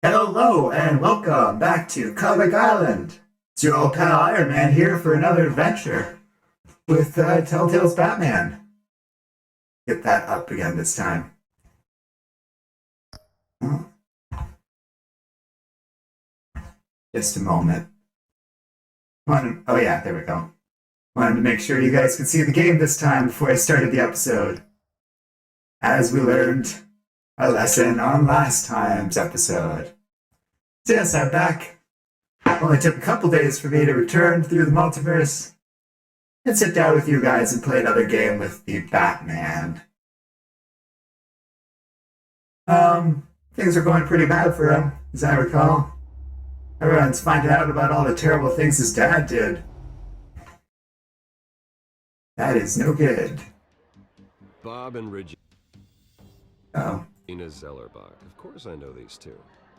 Hello and welcome back to Comic Island. It's your old pal Iron Man here for another adventure with Telltale's Batman. Get that up again this time. Just a moment. Oh yeah, there we go. Wanted to make sure you guys could see the game this time before I started the episode. As we learned a lesson on last time's episode. So yes, I'm back. Only took a couple days for me to return through the multiverse and sit down with you guys and play another game with the Batman. Things are going pretty bad for him, as I recall. Everyone's finding out about all the terrible things his dad did. That is no good. Bob and Regina Zellerbach. Of course I know these two.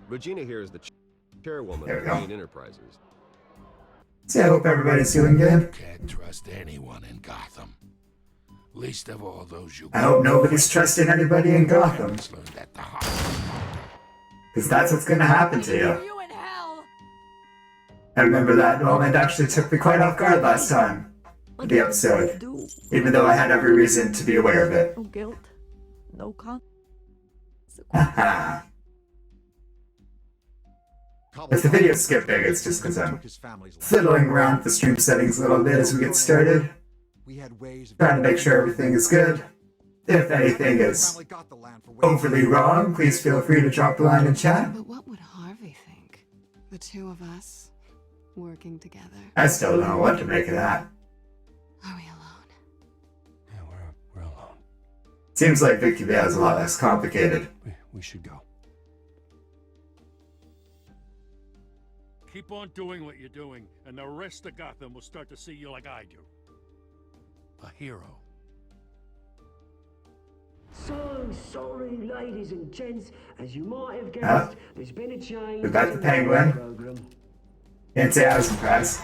Regina here is the chairwoman of Dent Enterprises. See, I hope everybody's doing good. Can't trust anyone in Gotham. Least of all those you. I hope nobody's trusting anybody in Gotham. Because that's what's going to happen to you. I remember that moment actually took me quite off guard last time. The episode. Even though I had every reason to be aware of it. No guilt. No con. Haha. If the video's skipping, it's just because I'm fiddling around with the stream settings a little bit as we get started. Trying to make sure everything is good. If anything is overly wrong, please feel free to drop a line in chat. But what would Harvey think? The two of us working together. I still don't know what to make of that. Are we alone? Yeah, we're alone. Seems like Vicky Vale is a lot less complicated. We should go. Keep on doing what you're doing, and the rest of Gotham will start to see you like I do. A hero. So sorry, ladies and gents. As you might have guessed, there's been a change. We got the Penguin. Can't say I was impressed.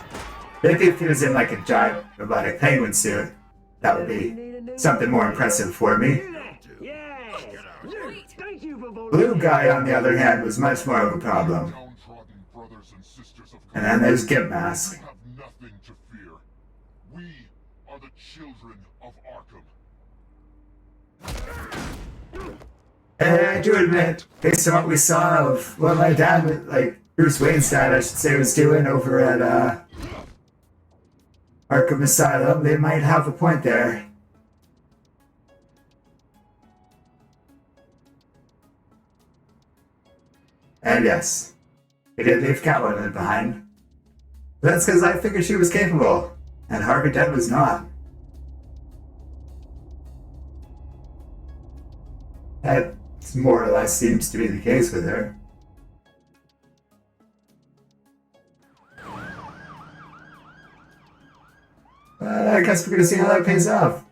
Maybe if he was in like a giant robotic penguin suit, that would be something more impressive for me. Yeah. Thank you for Blue guy, on the other hand, was much more of a problem. And then there's Gimp Mask. We have nothing to fear. We are the children of Arkham. And I do admit, based on what we saw of what my dad, like Bruce Wayne's dad, I should say, was doing over at Arkham Asylum, they might have a point there. And yes, we did leave Catwoman behind. That's because I figured she was capable, and Harvey Dent was not. That more or less seems to be the case with her. But I guess we're going to see how that pays off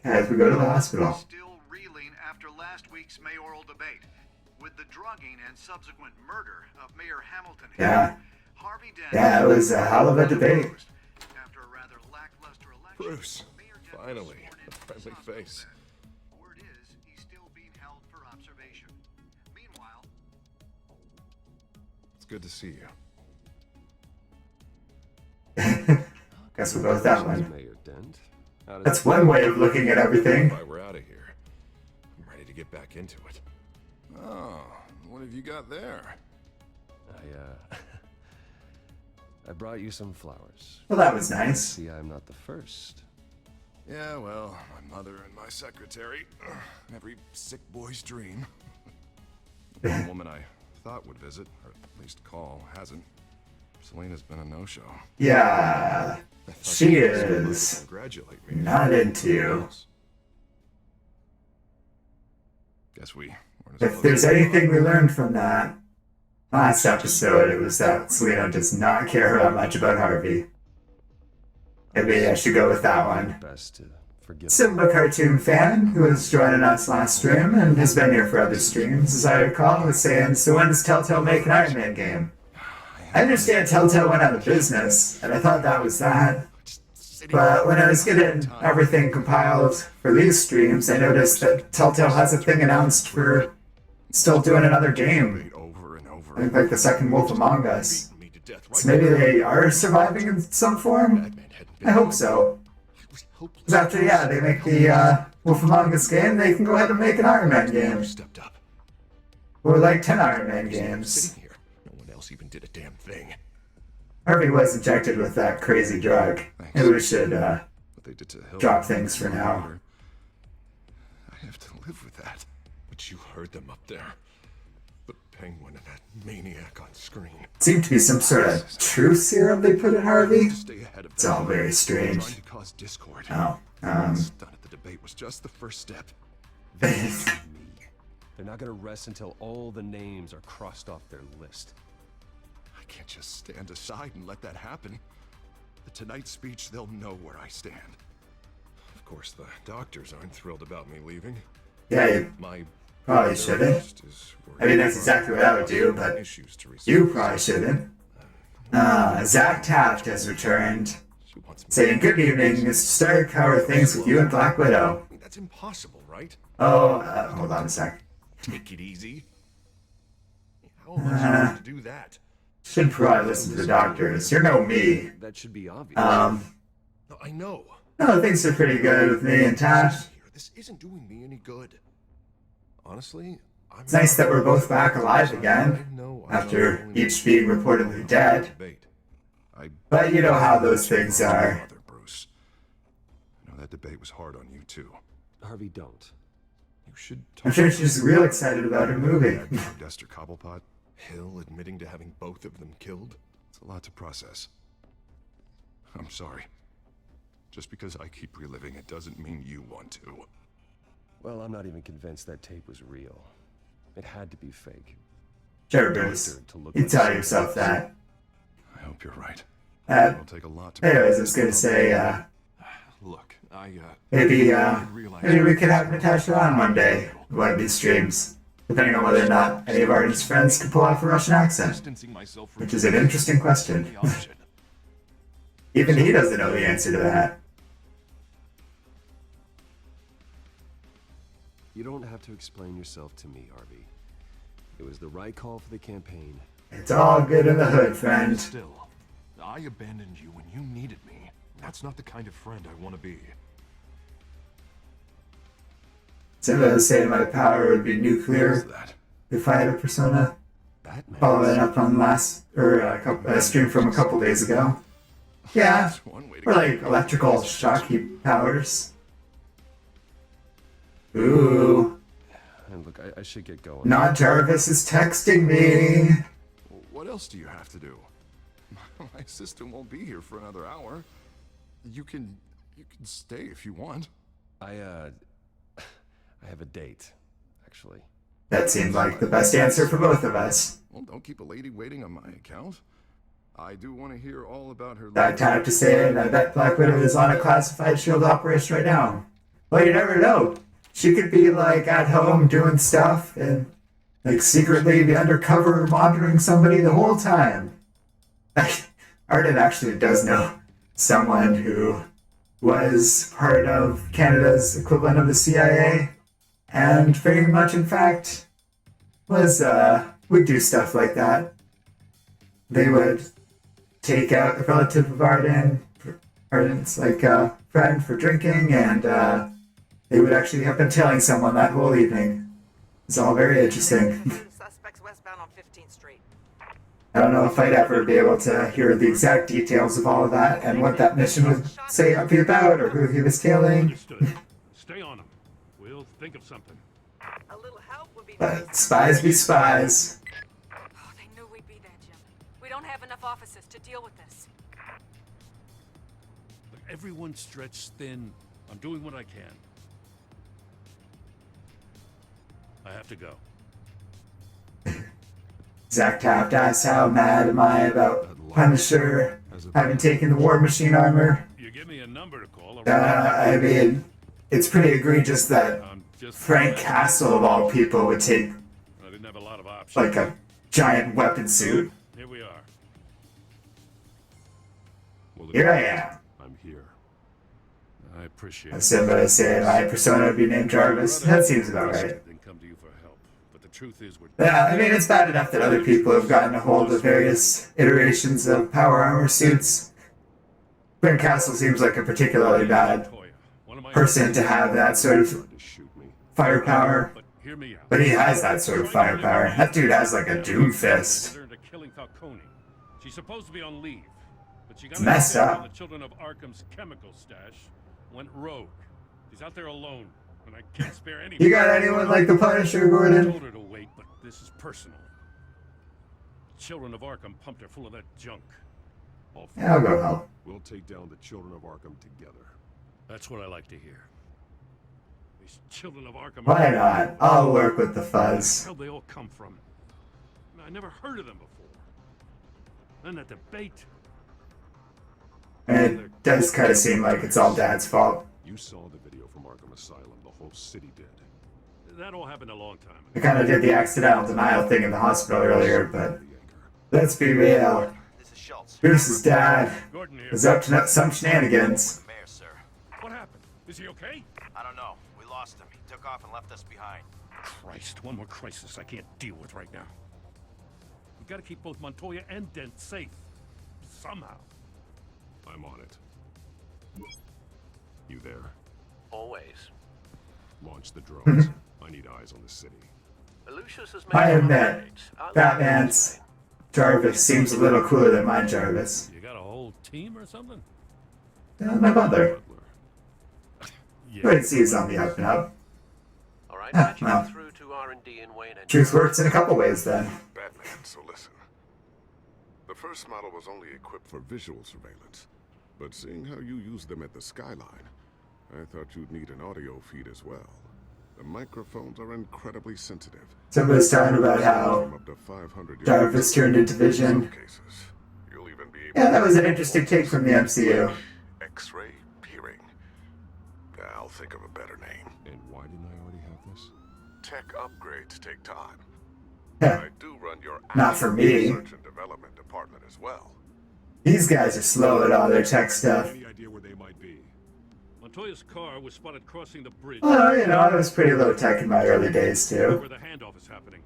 as we go to the hospital. Still reeling after last week's mayoral debate. With the drugging and subsequent murder of Mayor Hamilton Yeah. Harvey Dent. Yeah, it was a hell of a debate. After a rather lackluster election, Bruce, Mayor Dent finally, was sworn a into friendly his hospital face. bed. Word is, he's still being held for observation. Meanwhile, It's good to see you. Guess we'll go with that one. Mayor Dent. That's one way of looking at everything. Why we're out of here. I'm ready to get back into it. Oh, what have you got there? I brought you some flowers. Well, that was nice. See, I'm not the first. Yeah, well, my mother and my secretary. Every sick boy's dream. The woman I thought would visit, or at least call, hasn't. Selena's been a no-show. Yeah, I thought she she'd be so glad to is congratulate me. not into you. Guess we weren't as If close there's as we anything we thought. learned from that last episode, it was that Selena does not care that much about Harvey. Maybe I should go with that one. Best to forgive. Simba cartoon fan who was joining us last stream and has been here for other streams, as I recall, was saying, so when does Telltale make an Iron Man game? I understand Telltale went out of business, and I thought that was that. But when I was getting everything compiled for these streams, I noticed that Telltale has a thing announced for still doing another game. Over and over for I think like the second Wolf Among Us. beating me to death So right maybe now. they are surviving in some form? Batman hadn't been I hope here. so. I was helpless. 'Cause after, yeah, they make the Wolf Among Us game, they can go ahead and make an Iron Man game. Stepped up. Or like 10 Iron Man Sitting games. here, no one else even did a damn thing. Harvey was injected with that crazy drug. Maybe we should What they did to Hill. drop things for now. I have to live with that. But you heard them up there. The Penguin and that maniac on screen. Seemed to be some sort of truth serum they put in Harvey. To stay ahead of It's all them. very Trying strange. to cause discord. Oh, Done at the debate was just the first step. They're not gonna rest until all the names are crossed off their list. I can't just stand aside and let that happen. At tonight's speech, they'll know where I stand. Of course, the doctors aren't thrilled about me leaving. yeah, you My probably shouldn't. therapist is I mean, that's worried exactly what I would do, but issues to resolve. you probably shouldn't. Zach Taft has returned, She wants me. saying, "Good evening, Mr. Stark. How are things with you and Black Widow?" That's impossible, right? Oh, hold on a sec. Take it easy. How am I supposed to do that? Should probably listen to the doctors. You're no me. That should be obvious. No, I know. No, things are pretty good with me and Taft. This isn't doing me any good. Honestly, It's nice that we're both back alive again, I know after each being reportedly dead. Debate. But you know how those things are. Mother, Bruce. I know that debate was hard on you too. Harvey, don't. You should I'm talk sure she's real excited about her movie. about Esther Cobblepot, Hill admitting to having both of them killed. It's a lot to process. I'm sorry. Just because I keep reliving it doesn't mean you want to. Well, I'm not even convinced that tape was real. It had to be fake. Sure, Bruce. You tell yourself that. I hope you're right. Uh, It'll take a lot to. anyways, I was gonna say, Look, maybe we could have Natasha on one day, one of these streams, depending on whether or not any of Arden's friends can pull off a Russian accent, distancing myself from which is an interesting question. the option. Even he doesn't know the answer to that. You don't have to explain yourself to me, Harvey. It was the right call for the campaign. It's all good in the hood, friend. Still, I abandoned you when you needed me. That's not the kind of friend I want to be. Somebody was saying my power would be Who's nuclear that? if I had a persona. Batman. Following up on a stream from a couple days ago. Yeah, That's one way to or go. like electrical shocky powers. Ooh, And look, I should get going. not Jarvis is texting me. What else do you have to do? My assistant won't be here for another hour. You can stay if you want. I have a date, actually. That seemed like the best answer for both of us. Well, don't keep a lady waiting on my account. I do want to hear all about her. I have to say it, I bet Black Widow is on a classified shield operation right now. Well, you never know. She could be like at home doing stuff and like secretly be undercover monitoring somebody the whole time. Arden actually does know someone who was part of Canada's equivalent of the CIA and very much in fact would do stuff like that. They would take out a relative of Arden's like a friend for drinking, and they would actually have been telling someone that whole evening. It's all very interesting. Suspects westbound on 15th Street. I don't know if I'd ever be able to hear the exact details of all of that and what that mission would say be about or who he was tailing. Understood. Stay on them. We'll think of something. A little help would be But spies be spies. Oh, they knew we'd be there, Jim. We don't have enough officers to deal with this. Look, everyone's stretched thin. I'm doing what I can. I have to go. Zach Taft asks how mad am I about Punisher having taken the War Machine armor. You give me a number to call. I mean, it's pretty egregious that I'm just Frank Castle, of all people, would take I didn't have a lot of options. like a giant weapon suit. Here we are. Well, Here I am. I'm here. I appreciate I it. said what I said. My persona would be named Jarvis. That seems about right. Then come to you for help. But the truth is, we're Yeah, I mean, it's bad enough that other people have gotten a hold of various iterations of power armor suits. Quinn Castle seems like a particularly bad person to have that sort of firepower. But hear me out. But he has that sort of firepower. That dude has like a doom fist. Killing Falcone. She's supposed to be on leave, but she got messed up. The children of Arkham's chemical stash went rogue. She's out there alone, and I can't spare any. You got anyone like the Punisher, I Gordon? told her to wait, but this is personal. Children of Arkham pumped her full of that junk. Yeah, I'll go help. We'll take down the children of Arkham together. That's what I like to hear. These children of Arkham. Why not? I'll work with the fuzz. Where the hell they all come from? I never heard of them before. Then that debate. And it does kind of seem like it's all Dad's fault. You saw the video from Arkham Asylum. The whole city did. That all happened a long time ago. We kind of did the accidental denial thing in the hospital earlier, but let's be real. Bruce's dad was up to some shenanigans. Mayor, sir. What happened? Is he okay? I don't know. We lost him. He took off and left us behind. Christ, one more crisis I can't deal with right now. We've got to keep both Montoya and Dent safe. Somehow. I'm on it. You there? Always. Launch the drones. I need eyes on the city. Lucius has I made admit, Batman's Jarvis seems a little cooler than my Jarvis. You got a whole team or something? My mother. Yeah. Wait, see, he's on the up and up. All right, Ah, well. through to R&D in Wayne and Truth works in a couple ways then. Batman, so listen. The first model was only equipped for visual surveillance. But seeing how you use them at the skyline, I thought you'd need an audio feed as well. The microphones are incredibly sensitive. Somebody's talking about how From up to 500 Jarvis turned into Vision. cases. You'll even be able Yeah, that was an interesting take from the MCU. X-ray peering. I'll think of a better name. And why didn't I already have this? Tech upgrades take time. Yeah, I do run your not for me. research and development department as well. These guys are slow at all their tech stuff. Any idea where they might be? Montoya's car was spotted crossing the bridge. Well, you know, I was pretty low tech in my early days too. Where the handoff is happening.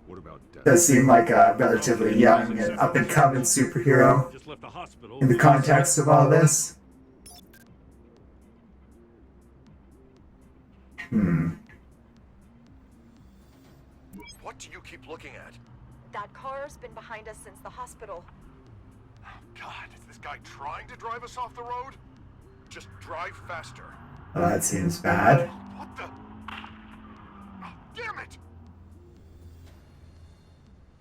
What about Dent? Does seem like a relatively young and up and coming superhero Just left the hospital. in the context of all this. What do you keep looking at? That car's been behind us since the hospital. God, is this guy trying to drive us off the road? Just drive faster. Well, that seems bad. What the? Oh, damn it!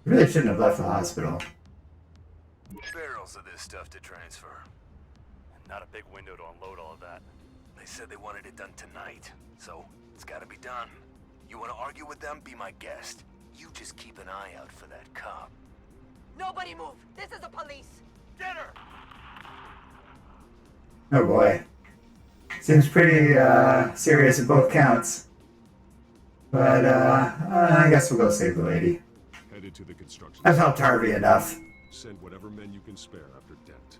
Really shouldn't have left the hospital. Barrels of this stuff to transfer. Not a big window to unload all of that. They said they wanted it done tonight, so it's gotta be done. You wanna argue with them? Be my guest. You just keep an eye out for that cop. Nobody move! This is the police! Get her! Oh boy. Seems pretty serious in both counts. But I guess we'll go save the lady. Headed to the construction I've helped Harvey enough. Send whatever men you can spare after Dent.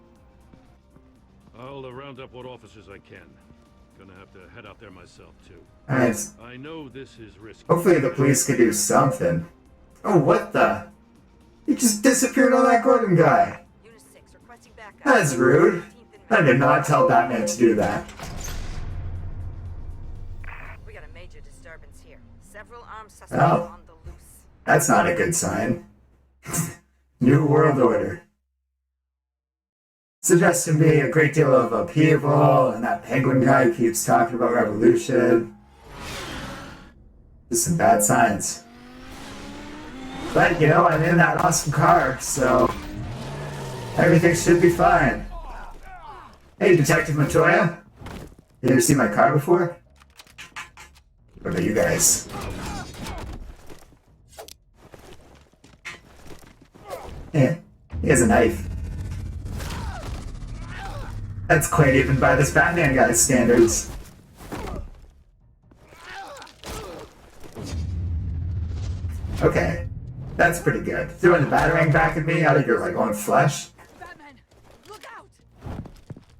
I'll round up what officers I can. Gonna have to head out there myself too. Alright. I know this is risky. Hopefully the police could do something. Oh, what the? He just disappeared on that Gordon guy. Unit 6 requesting backup. That's rude. I did not tell Batman to do that. We got a major disturbance here. Several armed suspects Well. on the loose. That's not a good sign. New World Order. Suggests to me a great deal of upheaval, and that penguin guy keeps talking about revolution. Just some bad signs. But, you know, I'm in that awesome car, so everything should be fine. Hey, Detective Montoya. You ever seen my car before? What about you guys? Yeah, he has a knife. That's quite even by this Batman guy's standards. Okay, that's pretty good. Throwing the Batarang back at me out of your, like, own flesh. Batman! Look out!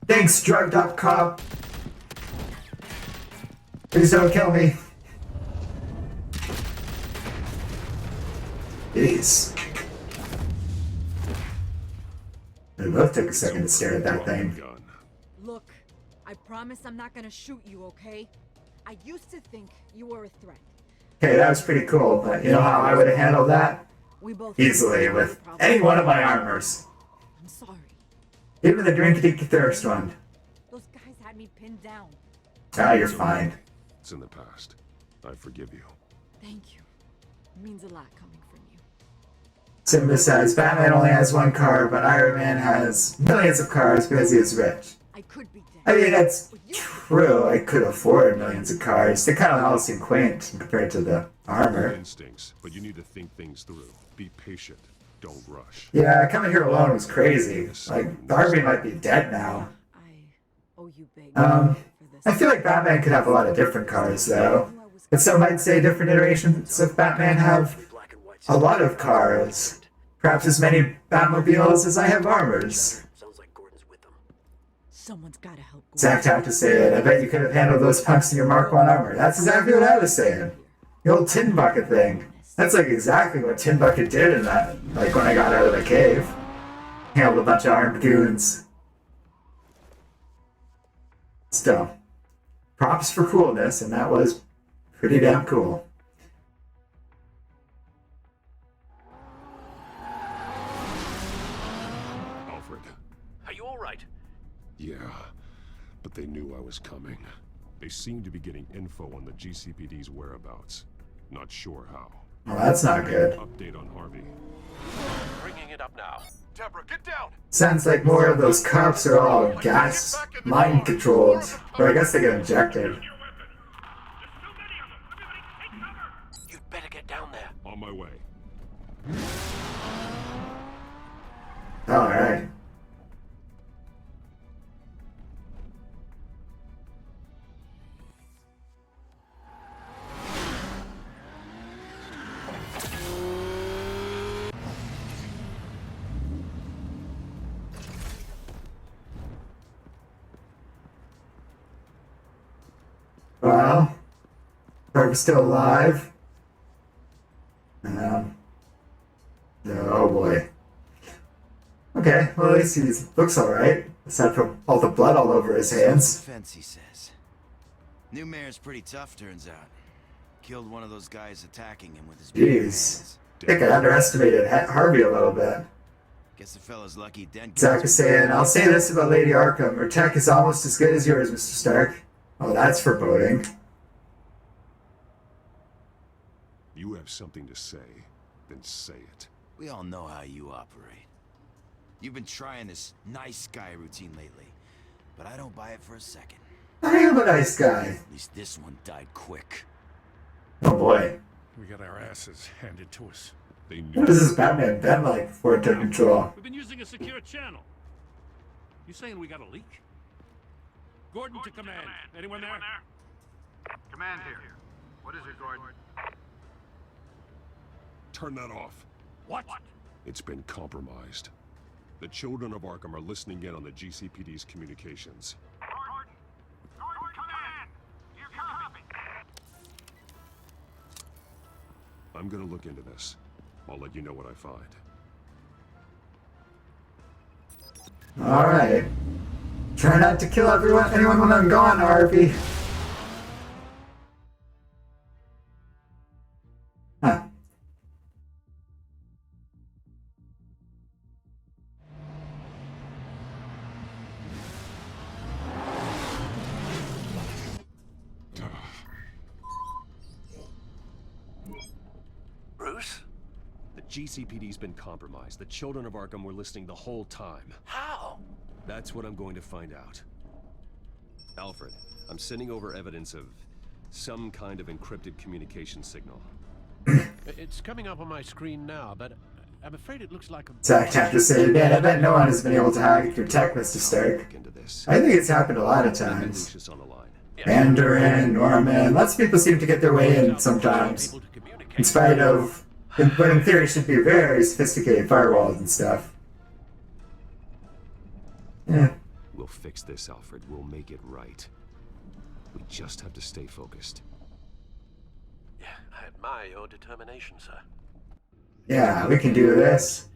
Thanks, drugged up cop. Please don't kill me. Jeez. We both took a second to stare at that thing. Look, I promise I'm not gonna shoot you, okay? I used to think you were a threat. Okay, that was pretty cool, but you know how I would have handled that? We both Easily, with any one of my armors. I'm sorry. Even the drink-a-dinky thirst one. Those guys had me pinned down. Ah, you're fine. It's in the past. I forgive you. Thank you. It means a lot coming from you. Simba says Batman only has one car, but Iron Man has millions of cars because he is rich. I could be dead. I mean, that's true. I could afford millions of cars. They kind of all seem quaint compared to the armor. Instincts, but you need to think things through. Be patient. Don't rush. Yeah, coming here alone was crazy. Like, Harvey might be dead now. Oh, you big. I feel like Batman could have a lot of different cars, though. And some might say different iterations of Batman have a lot of cars. Perhaps as many Batmobiles as I have armors. Someone's gotta help. Zach have to say it. I bet you could have handled those punks in your Mark 1 armor. That's exactly what I was saying. The old tin bucket thing. That's like exactly what Tin Bucket did in that, like when I got out of the cave. Handled a bunch of armed goons. Still, props for coolness, and that was pretty damn cool. Alfred. Are you all right? Yeah, but they knew I was coming. They seemed to be getting info on the GCPD's whereabouts. Not sure how. Well, that's not good. Update on Harvey. Bringing it up now. Deborah, get down! Sounds like more of those cops are all gas mind controlled. Or I guess they get injected. You'd better get down there. On my way. Alright. Well, Kirk's still alive. Oh boy. Okay, well at least he looks alright. Aside from all the blood all over his hands. Defense, he says. New mayor's pretty tough, turns out. Killed one of those guys attacking him with his bare Jeez. hands. I think I underestimated Harvey a little bit. Guess the fella's lucky Dent. Zach is saying, I'll say this about Lady Arkham. Her tech is almost as good as yours, Mr. Stark. Oh, that's foreboding. You have something to say, then say it. We all know how you operate. You've been trying this nice guy routine lately, but I don't buy it for a second. I am a nice guy. At least this one died quick. Oh boy. We got our asses handed to us. They knew. What has this Batman been like before it took control? We've been using a secure channel. You saying we got a leak? Gordon to command. Anyone there? Command here. What is it, Gordon? Turn that off. What? It's been compromised. The children of Arkham are listening in on the GCPD's communications. Gordon! Gordon, command! Do you copy? I'm gonna look into this. I'll let you know what I find. Alright. Try not to kill anyone when I'm gone, Harvey. Huh. Bruce? The GCPD's been compromised. The children of Arkham were listening the whole time. How? That's what I'm going to find out. Alfred, I'm sending over evidence of some kind of encrypted communication signal. It's coming up on my screen now, but I'm afraid it looks like a... Zach have to say, man, I bet no one has been able to hack your tech, Mr. Stark. I think it's happened a lot of times. On the line. Mandarin, Norman, lots of people seem to get their way in sometimes. In spite of what in theory should be very sophisticated firewalls and stuff. Yeah. We'll fix this, Alfred. We'll make it right. We just have to stay focused. Yeah, I admire your determination, sir. Yeah, we can do this.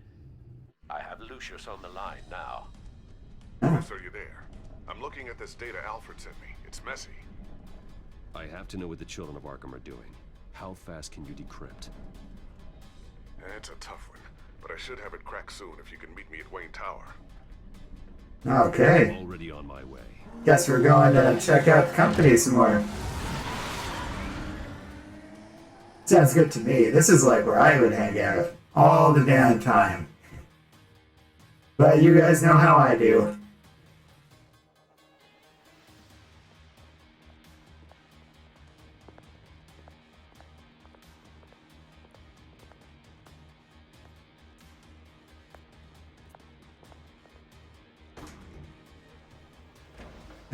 I have Lucius on the line now. Yes, are you there? I'm looking at this data Alfred sent me. It's messy. I have to know what the children of Arkham are doing. How fast can you decrypt? It's a tough one, but I should have it cracked soon if you can meet me at Wayne Tower. Okay. Already on my way. Guess we're going to check out the company some more. Sounds good to me. This is like where I would hang out all the damn time. But you guys know how I do.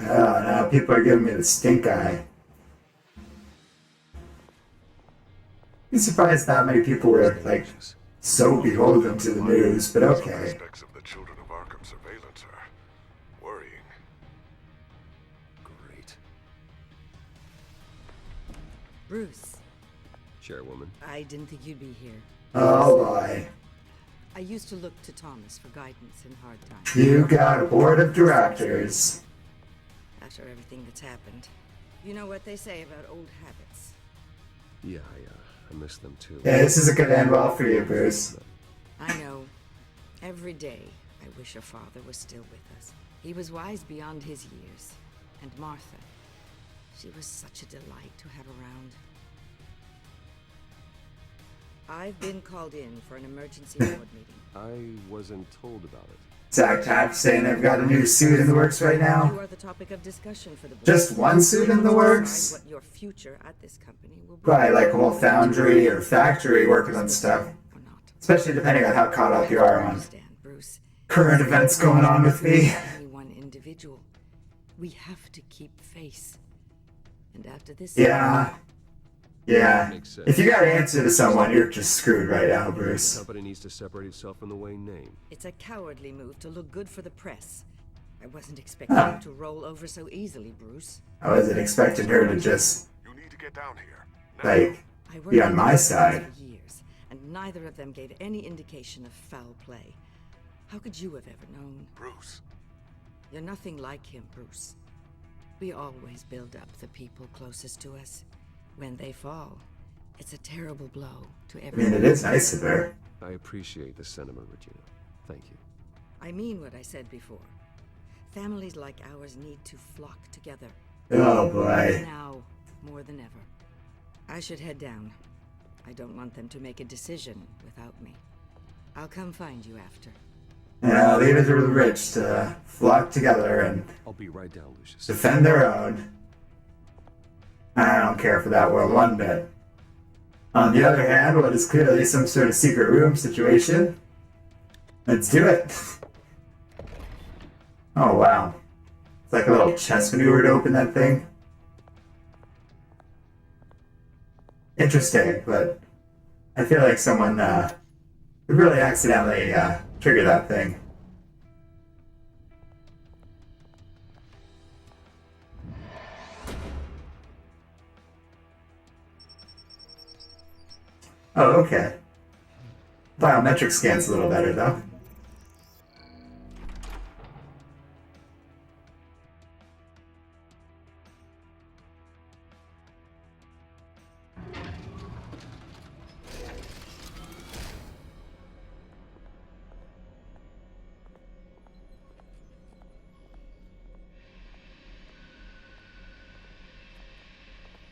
Oh, now people are giving me the stink eye. I'm surprised that many people were, like, so beholden to the news, but okay. Aspects of the children of Arkham surveillance are worrying. Great. Bruce. Chairwoman. I didn't think you'd be here. Oh boy. I used to look to Thomas for guidance in hard times. You got a board of directors. After everything that's happened. You know what they say about old habits. Yeah, I miss them too. Yeah, this is a good end well for you, Bruce. I know. Every day, I wish your father was still with us. He was wise beyond his years. And Martha, she was such a delight to have around. I've been called in for an emergency board meeting. I wasn't told about it. Zach Tapp saying I've got a new suit in the works right now. You are the topic of discussion for the board. Just one suit in the works? What your future at this company will be. Probably like a whole foundry or factory working on stuff. Especially depending on how caught up you are on current events going on with me. Only one individual. We have to keep face. And after this. Yeah. Yeah. If you gotta answer to someone, you're just screwed right now, Bruce. The company needs to separate itself from the Wayne name. It's a cowardly move to look good for the press. I wasn't expecting you to roll over so easily, Bruce. I wasn't expecting her to just, You need to get down here. like, be on my side. For years, and neither of them gave any indication of foul play. How could you have ever known? Bruce. You're nothing like him, Bruce. We always build up the people closest to us. When they fall, it's a terrible blow to everyone. I mean, it is nice of her. I appreciate the sentiment, Regina. Thank you. I mean what I said before. Families like ours need to flock together. Oh boy. Now, more than ever. I should head down. I don't want them to make a decision without me. I'll come find you after. Yeah, leave it to the rich to flock together and I'll be right down, Lucius. defend their own. I don't care for that world one bit. On the other hand, what is clearly some sort of secret room situation, let's do it. Oh wow. It's like a little chess maneuver to open that thing. Interesting, but I feel like someone would really accidentally trigger that thing. Oh, okay. Biometric scan's a little better, though.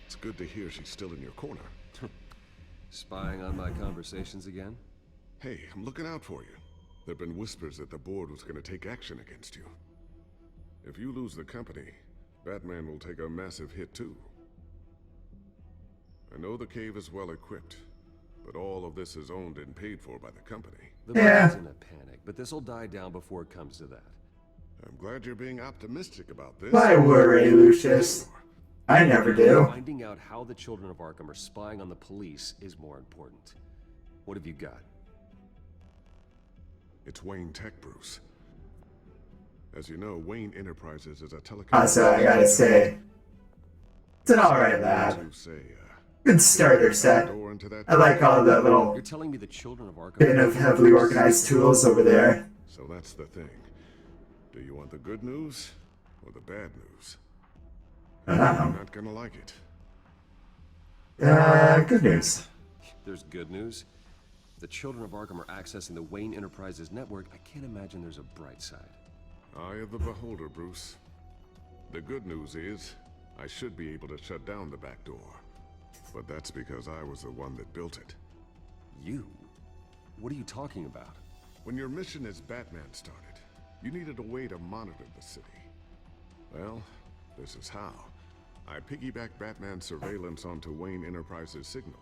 It's good to hear she's still in your corner. Spying on my conversations again? Hey, I'm looking out for you. There've been whispers that the board was going to take action against you. If you lose the company, Batman will take a massive hit too. I know the cave is well equipped, but all of this is owned and paid for by the company. The board's in a panic, but this'll die down before it comes to that. I'm glad you're being optimistic about this. Why worry, Lucius? I never do. Finding out how the children of Arkham are spying on the police is more important. What have you got? It's Wayne Tech, Bruce. As you know, Wayne Enterprises is a telecom... Also, I gotta say, it's an alright lab. To say, good starter set. I like all the little You're telling me the children of Arkham bit of heavily organized tools over there. So that's the thing. Do you want the good news or the bad news? You're not gonna like it. Good news. There's good news. If the children of Arkham are accessing the Wayne Enterprises network, I can't imagine there's a bright side. Eye of the beholder, Bruce. The good news is, I should be able to shut down the back door. But that's because I was the one that built it. You? What are you talking about? When your mission as Batman started, you needed a way to monitor the city. Well, this is how. I piggybacked Batman's surveillance onto Wayne Enterprises' signal.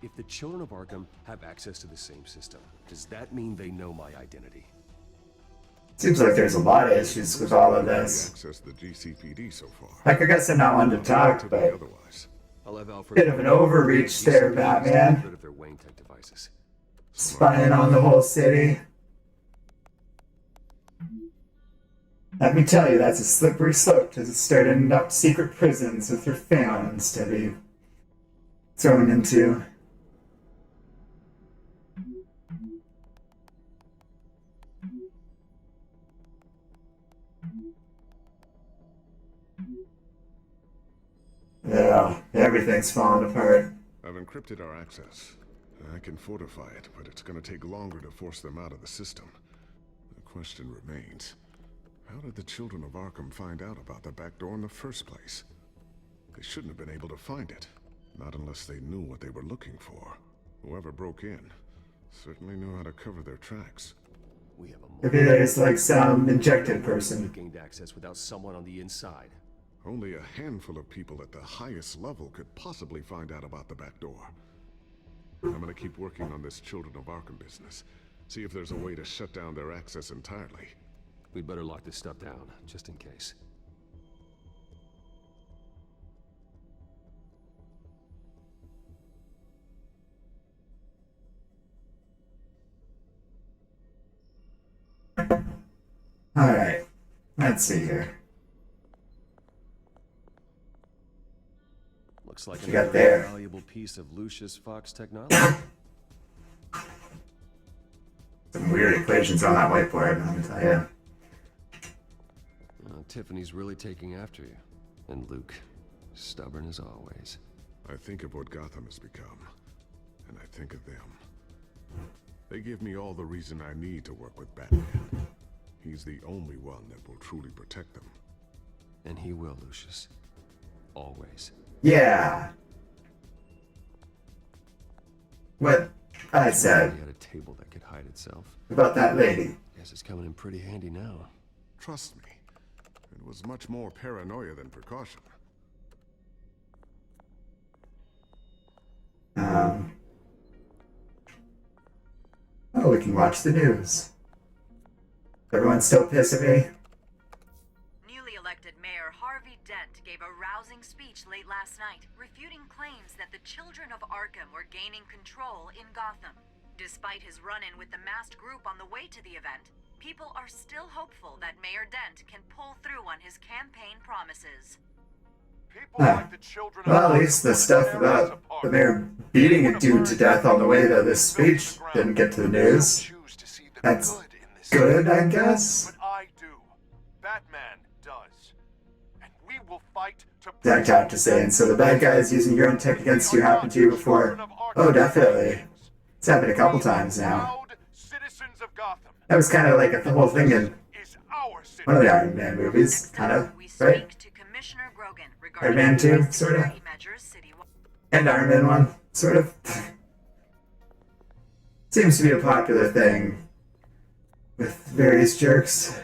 If the children of Arkham have access to the same system, does that mean they know my identity? Seems like there's a lot of issues with all of this. Access the GCPD so far. Like, I guess I'm not one to talk, but bit of an overreach there, Batman. Rid of their Wayne tech devices. Spying on the whole city. Let me tell you, that's a slippery slope to start ending up secret prisons with your fans to be thrown into. Yeah, everything's falling apart. I've encrypted our access. I can fortify it, but it's gonna take longer to force them out of the system. The question remains, how did the children of Arkham find out about the back door in the first place? They shouldn't have been able to find it. Not unless they knew what they were looking for. Whoever broke in certainly knew how to cover their tracks. We have a Maybe there's like some injected person. Gained access without someone on the inside. Only a handful of people at the highest level could possibly find out about the back door. I'm gonna keep working on this Children of Arkham business. See if there's a way to shut down their access entirely. We'd better lock this stuff down, just in case. Alright, let's see here. Looks like What you got there? valuable piece of Lucius Fox technology. Some weird equations on that whiteboard, let me tell you. Tiffany's really taking after you. And Luke, stubborn as always. I think of what Gotham has become, and I think of them. They give me all the reason I need to work with Batman. He's the only one that will truly protect them. And he will, Lucius. Always. Yeah. What I said He had a table that could hide itself. about that lady. Guess it's coming in pretty handy now. Trust me, it was much more paranoia than precaution. Oh, we can watch the news. Everyone's still pissed at me. Newly elected Mayor Harvey Dent gave a rousing speech late last night, refuting claims that the children of Arkham were gaining control in Gotham. Despite his run-in with the masked group on the way to the event, people are still hopeful that Mayor Dent can pull through on his campaign promises. Well, at least the stuff about the mayor beating a dude to death on the way to this speech didn't get to the news. That's good, I guess. But I do. Batman does. And we will fight to That got to say, and so the bad guys using your own tech against you happened to you before. Oh, definitely. It's happened a couple times now. That was kind of like the whole thing in one of the Iron Man movies, kind of, right? Iron Man 2, sort of. And Iron Man 1, sort of. Seems to be a popular thing with various jerks.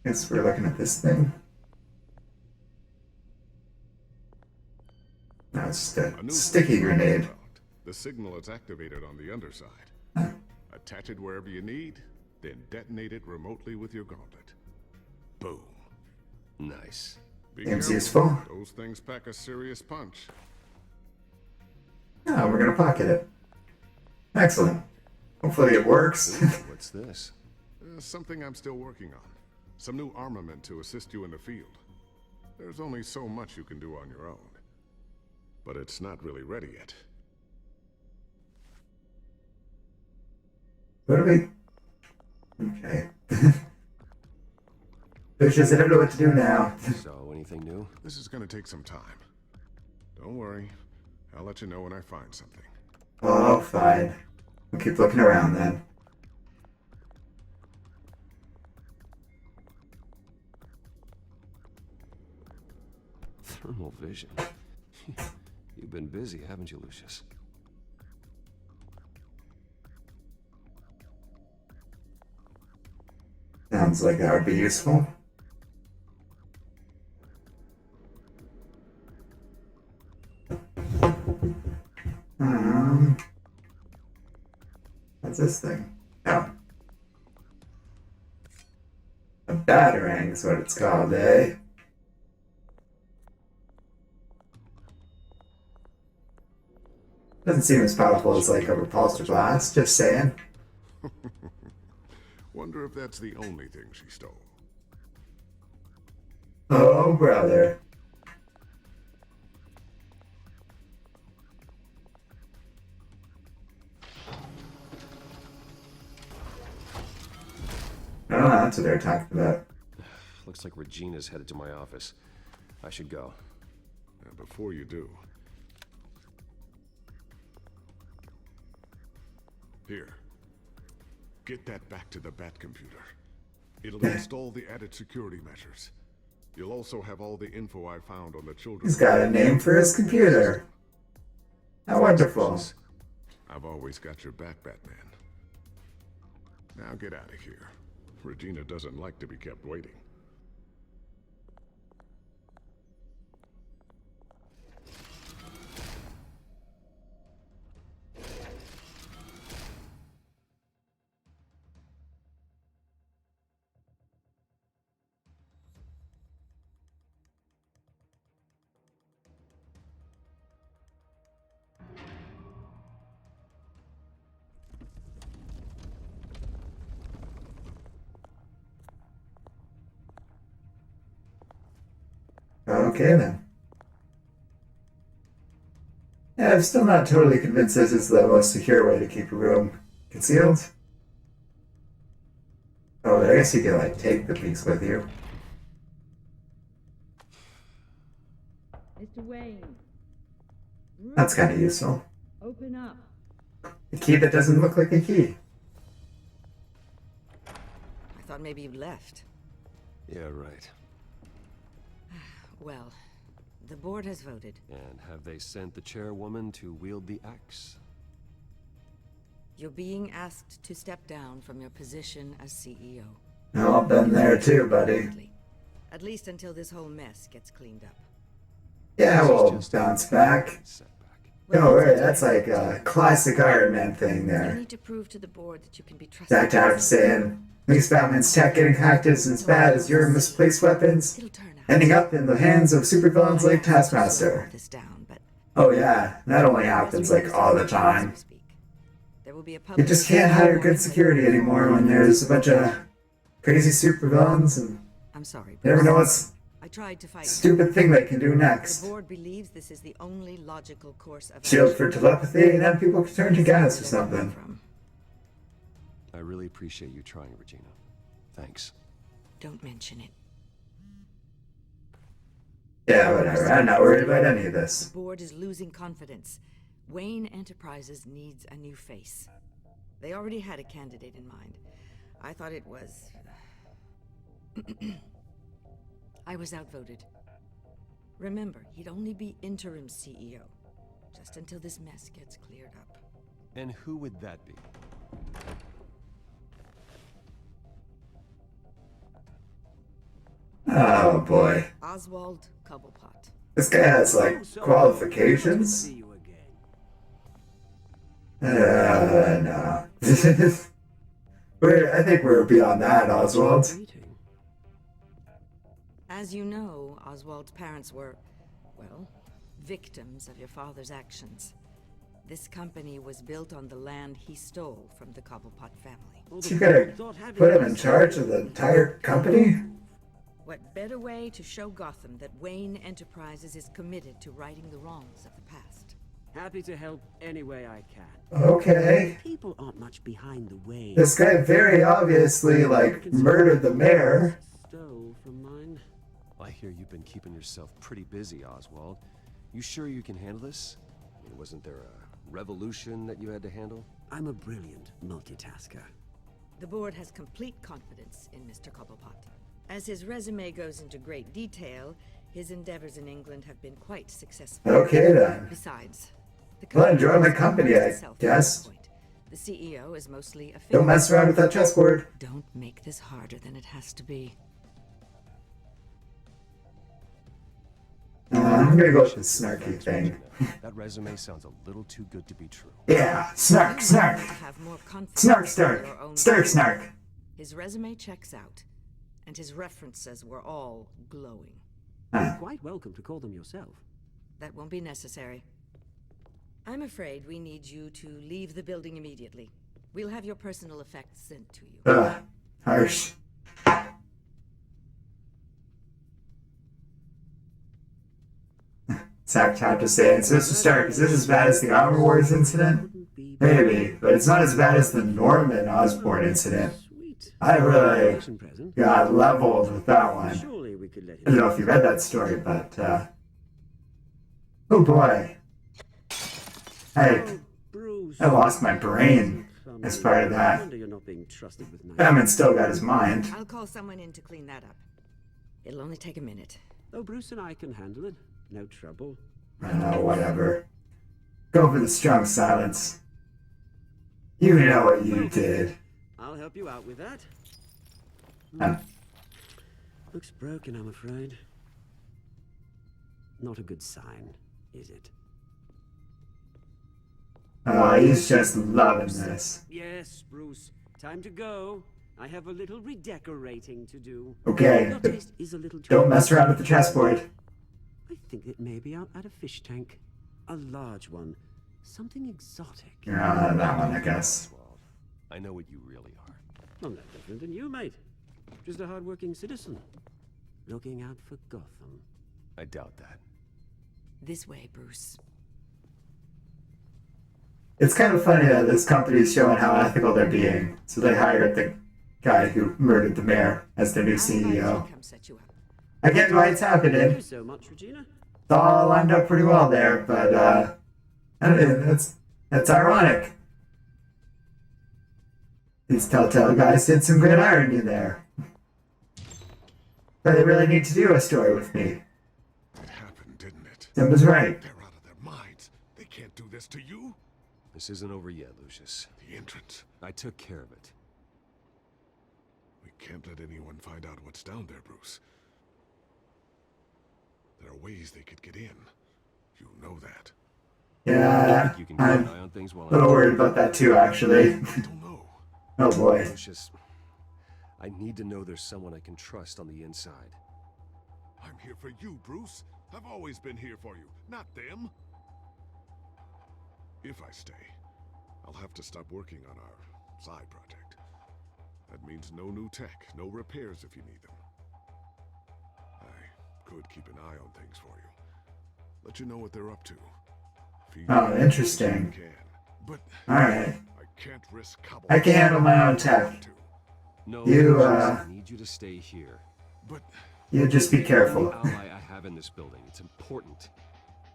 Guess we're looking at this thing. No, it's just a sticky grenade. The signal is activated on the underside. Attach it wherever you need, then detonate it remotely with your gauntlet. Boom. Nice. Seems useful. Those things pack a serious punch. Oh, we're gonna pocket it. Excellent. Hopefully it works. What's this? Something I'm still working on. Some new armament to assist you in the field. There's only so much you can do on your own. But it's not really ready yet. What do we... Okay. Lucius, I don't know what to do now. So, anything new? This is gonna take some time. Don't worry. I'll let you know when I find something. Oh, fine. We'll keep looking around then. Thermal vision. You've been busy, haven't you, Lucius? Sounds like that would be useful. What's this thing? Oh. A batarang is what it's called, eh? Doesn't seem as powerful as like a repulsor blast, just saying. Wonder if that's the only thing she stole. Oh, brother. Oh, that's what they're talking about. Looks like Regina's headed to my office. I should go. Before you do... Here. Get that back to the Bat computer. It'll install the added security measures. You'll also have all the info I found on the children. He's got a name for his computer. How wonderful. I've always got your back, Batman. Now get out of here. Regina doesn't like to be kept waiting. Okay then. Yeah, I'm still not totally convinced this is the most secure way to keep a room concealed. Oh, but I guess you can like take the piece with you. Mr. Wayne. That's kind of useful. Open up. A key that doesn't look like a key. I thought maybe you left. Yeah, right. Well, the board has voted. And have they sent the chairwoman to wield the axe? You're being asked to step down from your position as CEO. Oh, I've been there too, buddy. At least until this whole mess gets cleaned up. Yeah, we'll bounce back. Don't worry, that's like a classic Iron Man thing You there. need to prove to the board that you can be trusted. Back to after saying, at least Batman's tech getting hacked isn't as bad as your misplaced weapons, ending up in the hands of supervillains like Taskmaster. Oh yeah, that only happens like all the time. You just can't hire good security anymore when there's a bunch of crazy supervillains and I'm sorry, you never know what's I tried to fight stupid thing they can do next. The board believes this is the only logical course of Shield for telepathy, and then people can turn to gas or something. I really appreciate you trying, Regina. Thanks. Don't mention it. Yeah, whatever. I'm not worried about any of this. The board is losing confidence. Wayne Enterprises needs a new face. They already had a candidate in mind. I thought it was... I was outvoted. Remember, he'd only be interim CEO. Just until this mess gets cleared up. And who would that be? Oh boy. Oswald Cobblepot. This guy has like qualifications? No. I think we're beyond that, Oswald. As you know, Oswald's parents were, well, victims of your father's actions. This company was built on the land he stole from the Cobblepot family. So you gotta put him in charge of the entire company? What better way to show Gotham that Wayne Enterprises is committed to righting the wrongs of the past? Happy to help any way I can. Okay. People aren't much behind the way. This guy very obviously, like, murdered the mayor. Stole from mine. I hear you've been keeping yourself pretty busy, Oswald. You sure you can handle this? I mean, wasn't there a revolution that you had to handle? I'm a brilliant multitasker. The board has complete confidence in Mr. Cobblepot. As his resume goes into great detail, his endeavors in England have been quite successful. Okay, then. Besides, well, enjoy my company, I guess. The CEO is mostly a Don't mess around with that chessboard. Don't make this harder than it has to be. I'm gonna go with the snarky thing. That resume sounds a little too good to be true. Yeah, snark, snark. Snark, snark. Snark, snark. His resume checks out, and his references were all glowing. You're quite welcome to call them yourself. That won't be necessary. I'm afraid we need you to leave the building immediately. We'll have your personal effects sent to you. Harsh. Zach had to say, so Mr. Stark, is this as bad as the Armor Wars incident? Maybe, but it's not as bad as the Norman Osborn incident. I really got leveled with that one. I don't know if you read that story, but, oh boy. I lost my brain as part of that. Batman still got his mind. I'll call someone in to clean that up. It'll only take a minute. Oh, Bruce and I can handle it. No trouble. Whatever. Go for the strong silence. You know what you did. I'll help you out with that. Looks broken, I'm afraid. Not a good sign, is it? He's just loving this. Yes, Bruce. Time to go. I have a little redecorating to do. Okay. Your taste is a little Don't mess around with the chessboard. I think it may be out at a fish tank. A large one. Something exotic. Yeah, that one, I guess. I know what you really are. I'm no different than you, mate. Just a hard-working citizen. Looking out for Gotham. I doubt that. This way, Bruce. It's kind of funny that this company's showing how ethical they're being. So they hired the guy who murdered the mayor as their new CEO. I get why it's happening. Thank you so much, Regina. It's all lined up pretty well there, but I mean, that's ironic. These Telltale guys did some good irony there. But they really need to do a story with me. It happened, didn't it? Tim was right. They're out of their minds. They can't do this to you. This isn't over yet, Lucius. The entrance. I took care of it. We can't let anyone find out what's down there, Bruce. There are ways they could get in. You know that. Yeah, I'm a little worried about that too, actually. I don't know. Oh boy. Lucius, I need to know there's someone I can trust on the inside. I'm here for you, Bruce. I've always been here for you, not them. If I stay, I'll have to stop working on our side project. That means no new tech, no repairs if you need them. I could keep an eye on things for you. Let you know what they're up to. Oh, interesting. But alright. I can't risk I can handle my own tech. No, You, I need you to stay here. But you just be careful. The ally I have in this building, it's important.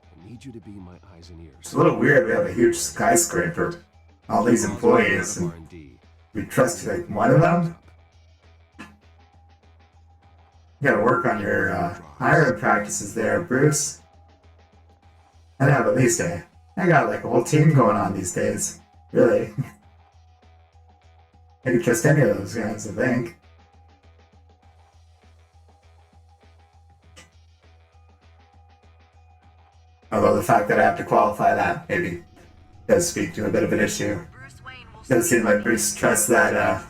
I need you to be my eyes and ears. It's a little weird. We have a huge skyscraper. All these employees. And we trust like one of them? You gotta work on your hiring practices there, Bruce. I'd have at least I got like a whole team going on these days. Really. I could trust any of those guys, I think. Although the fact that I have to qualify that maybe does speak to a bit of an issue. It does seem like Bruce trusts that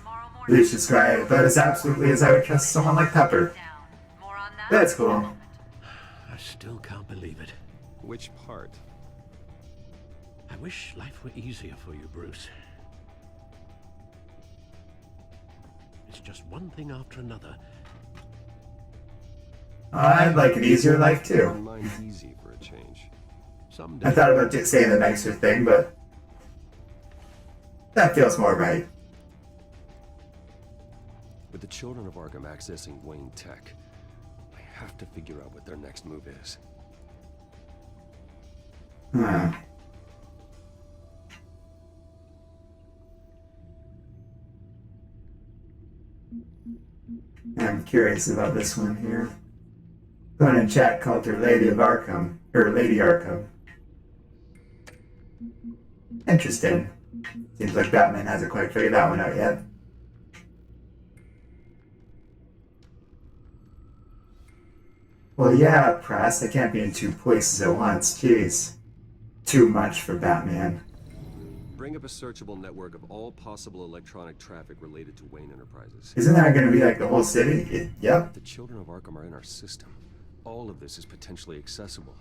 Lucius guy about as absolutely as I would trust someone like Pepper. That's cool. I still can't believe it. Which part? I wish life were easier for you, Bruce. It's just one thing after another. I'd like an easier life too. Mine's easy for a change. Someday. I thought about saying the nicer thing, but that feels more right. With the children of Arkham accessing Wayne Tech, I have to figure out what their next move is. I'm curious about this one here. Someone in chat called her Lady of Arkham, or Lady Arkham. Interesting. Seems like Batman hasn't quite figured that one out yet. Well, yeah, press. I can't be in two places at once. Jeez. Too much for Batman. Bring up a searchable network of all possible electronic traffic related to Wayne Enterprises. Isn't that going to be like the whole city? Yep. The children of Arkham are in our system. All of this is potentially accessible.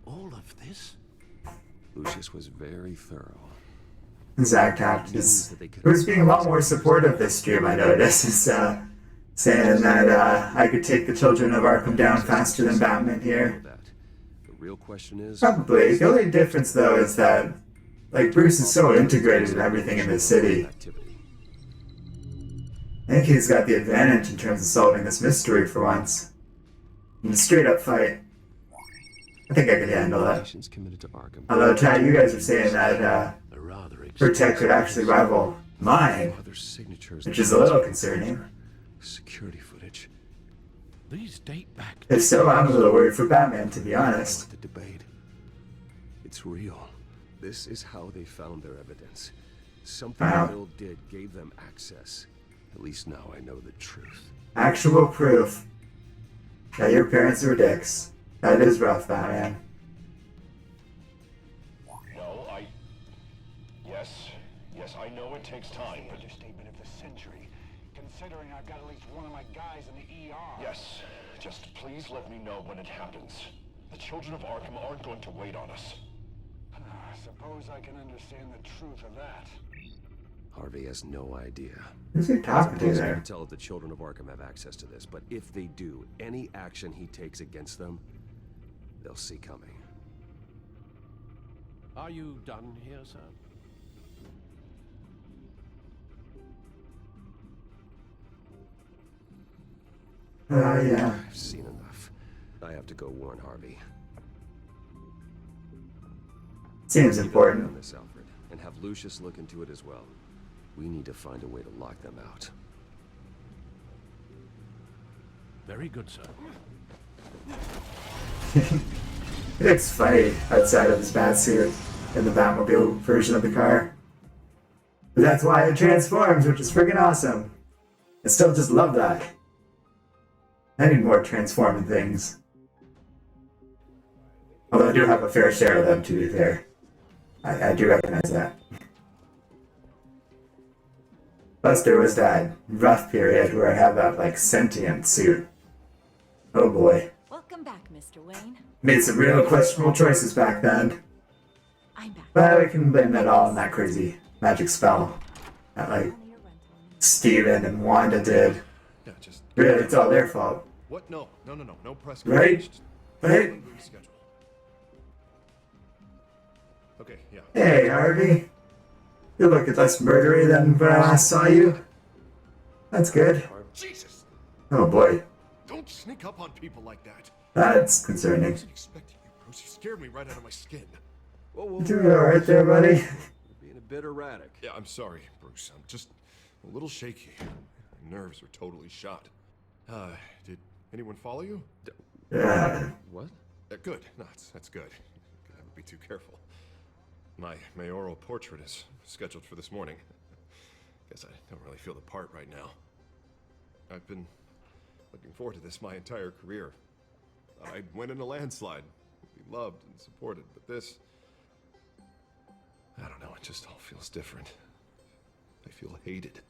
All of this? Lucius was very thorough. Zach Taft who's being a lot more supportive this stream, I noticed, is saying that I could take the children of Arkham down faster than Batman here. The real question is... Probably. The only difference, though, is that like Bruce is so integrated in everything in this city. I think he's got the advantage in terms of solving this mystery for once. In a straight-up fight. I think I could handle that. Although, Chad, you guys are saying that her tech could actually rival mine, which is a little concerning. Security footage. These date back. If so, I'm a little worried for Batman, to be honest. The debate. It's real. This is how they found their evidence. Something Bill did gave them access. At least now I know the truth. Actual proof that your parents were dicks. That is rough, Batman. No, Yes, I know it takes time. The understatement of the century. Considering I've got at least one of my guys in the ER. Yes, just please let me know when it happens. The children of Arkham aren't going to wait on us. I suppose I can understand the truth of that. Harvey has no idea. Who's he talking to there? I can tell if the children of Arkham have access to this, but if they do, any action he takes against them, they'll see coming. Are you done here, sir? Yeah. I've seen enough. I have to go warn Harvey. Seems important. On this, Alfred, and have Lucius look into it as well. We need to find a way to lock them out. Very good, sir. It's funny outside of his bat suit in the Batmobile version of the car. But that's why it transforms, which is freaking awesome. I still just love that. I need more transforming things. Although I do have a fair share of them, to be fair. I do recognize that. Plus there was that rough period where I had that, like, sentient suit. Oh boy. Welcome back, Mr. Wayne. Made some real questionable choices back then. I'm back. But we can blame that all on that crazy magic spell that, like, Steven and Wanda did. Yeah, just... Really, it's all their fault. What? No press. Right? Right? Okay, yeah. Hey, Harvey. You look less murdery than when I last saw you. That's good. Jesus! Oh boy. Don't sneak up on people like that. That's concerning. I wasn't expecting you, Bruce. You scared me right out of my skin. Whoa, You doing alright there, buddy? You're being a bit erratic. Yeah, I'm sorry, Bruce. I'm just a little shaky. My nerves are totally shot. Did anyone follow you? Yeah. What? Good. No, that's good. Could never be too careful. My mayoral portrait is scheduled for this morning. Guess I don't really feel the part right now. I've been looking forward to this my entire career. I'd win in a landslide, be loved and supported, but this... I don't know, it just all feels different. I feel hated.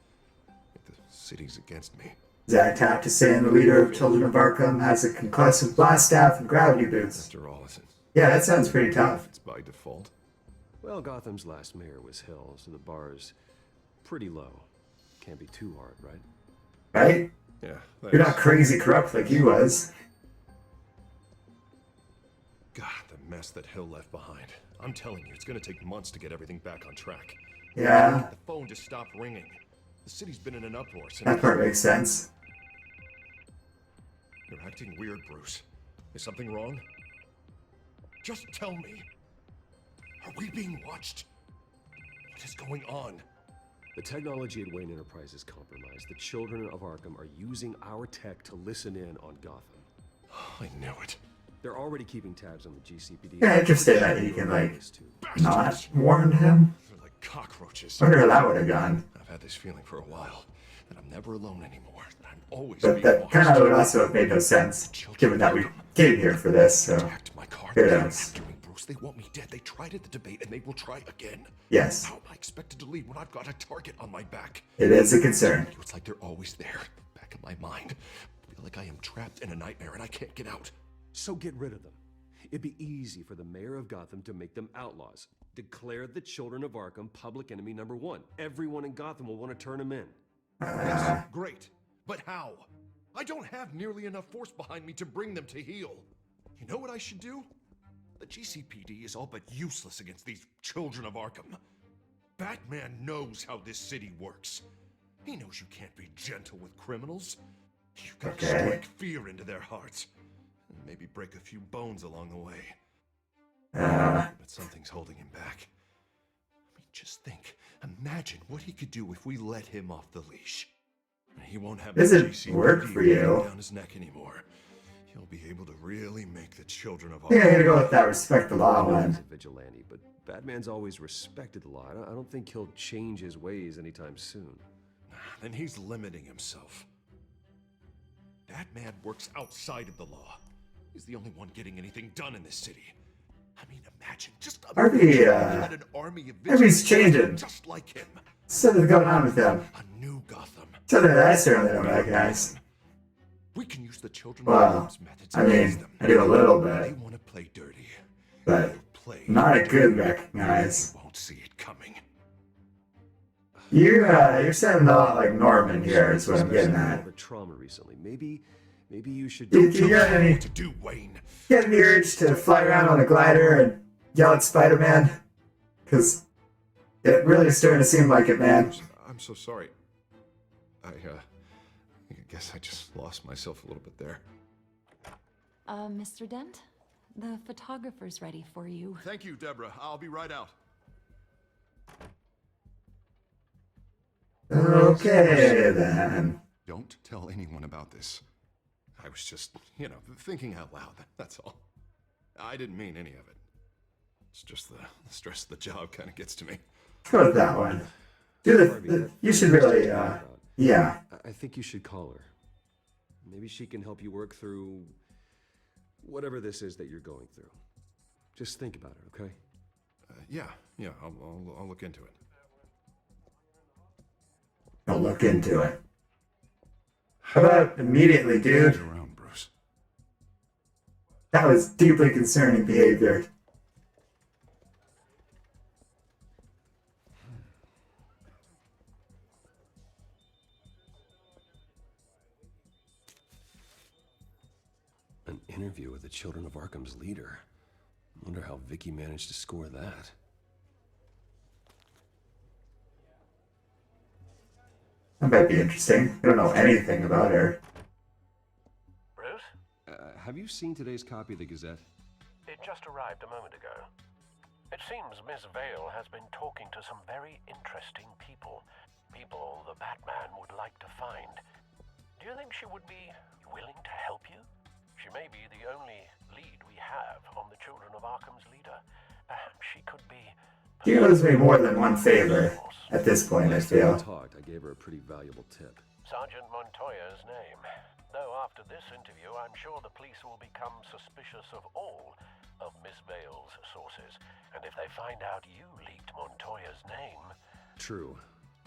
Like the city's against me. Zach Taft is saying the leader of Children of Arkham has a concussive blast staff and gravity boots. After all, is it? Yeah, that sounds pretty tough. It's by default. Well, Gotham's last mayor was Hill, so the bar's pretty low. Can't be too hard, right? Right? Yeah. You're not crazy corrupt like he was. God, the mess that Hill left behind. I'm telling you, it's gonna take months to get everything back on track. Yeah. Get the phone just stopped ringing. The city's been in an uproar since. That part makes sense. You're acting weird, Bruce. Is something wrong? Just tell me. Are we being watched? What is going on? The technology at Wayne Enterprise is compromised. The children of Arkham are using our tech to listen in on Gotham. I knew it. They're already keeping tabs on the GCPD. Yeah, interesting that he can, like, not warn him. They're like cockroaches. I wonder how that would have gone. I've had this feeling for a while that I'm never alone anymore. That I'm always But being that watched. kind of would also have made no sense, given that we came here for this, so My car. who They're knows? after me, Bruce. They want me dead. They tried at the debate, and they will try again. Yes. How am I expected to leave when I've got a target on my back? It is a concern. It's like they're always there, back in my mind. I feel like I am trapped in a nightmare and I can't get out. So get rid of them. It'd be easy for the mayor of Gotham to make them outlaws. Declare the children of Arkham public enemy number 1. Everyone in Gotham will want to turn them in. Yes, great. But how? I don't have nearly enough force behind me to bring them to heel. You know what I should do? The GCPD is all but useless against these children of Arkham. Batman knows how this city works. He knows you can't be gentle with criminals. You've got to strike fear into their hearts. And maybe break a few bones along the way. But something's holding him back. I mean, just think. Imagine what he could do if we let him off the leash. He won't have Does the it GCPD work for you? breathing down his neck anymore. He'll be able to really make the children of Yeah, I gotta go with that respect the law one. He's a vigilante, but Batman's always respected the law. I don't think he'll change his ways anytime soon. Then he's limiting himself. Batman works outside of the law. He's the only one getting anything done in this city. I mean, imagine, just Harvey, had an army of Harvey's changing. just like him. Something's going on with him. A new Gotham. Something that I certainly don't recognize. We can use the children Well, of methods I against mean, them. I do a little They bit, want to play dirty. but not a good recognize. Won't see it coming. You're sounding a lot like Norman here, is what I'm getting at. The trauma recently. Maybe you should. Do you got any? To do, Wayne. Get any urge to fly around on a glider and yell at Spider-Man? Because it really is starting to seem like it, man. I'm so sorry. I guess I just lost myself a little bit there. Mr. Dent? The photographer's ready for you. Thank you, Deborah. I'll be right out. Okay, then. Don't tell anyone about this. I was just, thinking out loud. That's all. I didn't mean any of it. It's just the stress of the job kind of gets to me. Let's go with that one. You should really, yeah. I think you should call her. Maybe she can help you work through whatever this is that you're going through. Just think about it, okay? Yeah. I'll look into it. I'll look into it. How about immediately, dude? Around, Bruce. That was deeply concerning behavior. An interview with the Children of Arkham's leader. Wonder how Vicky managed to score that. That might be interesting. I don't know anything about her. Bruce? Have you seen today's copy of the Gazette? It just arrived a moment ago. It seems Miss Vale has been talking to some very interesting people. People the Batman would like to find. Do you think she would be willing to help you? She may be the only lead we have on the Children of Arkham's leader. Perhaps she could be... She owes me more than one favor at this point, I feel. I gave her a pretty valuable tip. Sergeant Montoya's name. Though after this interview, I'm sure the police will become suspicious of all of Miss Vale's sources. And if they find out you leaked Montoya's name... True.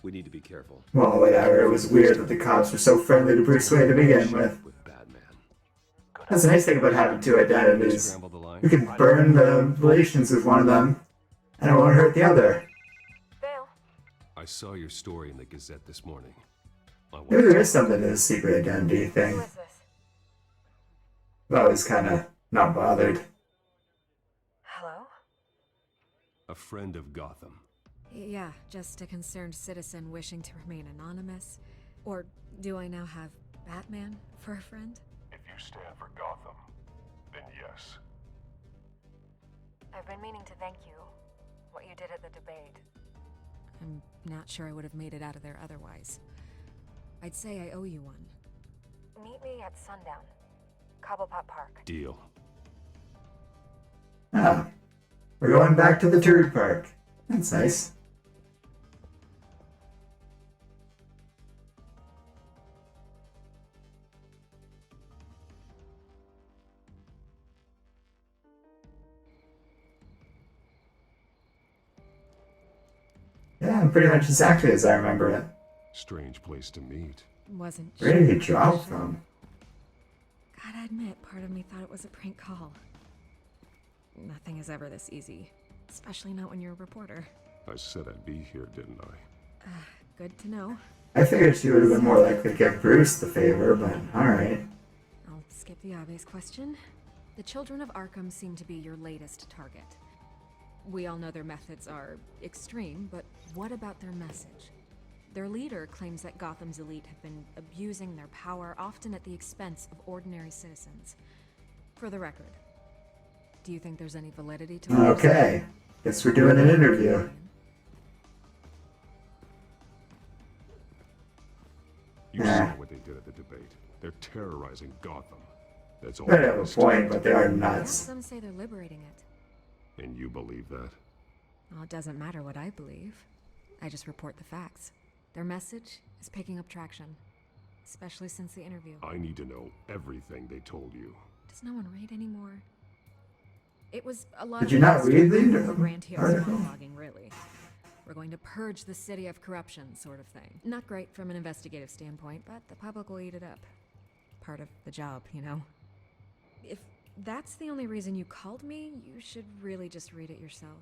We need to be careful. Well, whatever. It was weird that the cops were so friendly to Bruce Wayne to begin with. That's the nice thing about having two identities. We can burn the relations with one of them and it won't hurt the other. I saw your story in the Gazette this morning. Maybe there is something to this secret identity thing. I've always kind of not bothered. Hello? A friend of Gotham. Yeah, just a concerned citizen wishing to remain anonymous. Or do I now have Batman for a friend? If you stand for Gotham, then yes. I've been meaning to thank you. What you did at the debate. I'm not sure I would have made it out of there otherwise. I'd say I owe you one. Meet me at sundown. Cobblepot Park. Deal. Ah, we're going back to the Turd Park. That's nice. Yeah, pretty much exactly as I remember it. Strange place to meet. Wasn't Where did he drop from? Gotta admit, part of me thought it was a prank call. Nothing is ever this easy. Especially not when you're a reporter. I said I'd be here, didn't I? Good to know. I figured she would have been more likely to give Bruce the favor, but alright. I'll skip the obvious question. The children of Arkham seem to be your latest target. We all know their methods are extreme, but what about their message? Their leader claims that Gotham's elite have been abusing their power, often at the expense of ordinary citizens. For the record, do you think there's any validity to what Okay, guess we're doing an interview. You saw what they did at the debate. They're terrorizing Gotham. That's all. They have a point, but they are nuts. Some say they're liberating it. And you believe that? Well, it doesn't matter what I believe. I just report the facts. Their message is picking up traction, especially since the interview. I need to know everything they told you. Does no one read anymore? It was a lot. Did you not read the grandiose article? monologuing, really. We're going to purge the city of corruption, sort of thing. Not great from an investigative standpoint, but the public will eat it up. Part of the job, you know. If that's the only reason you called me, you should really just read it yourself.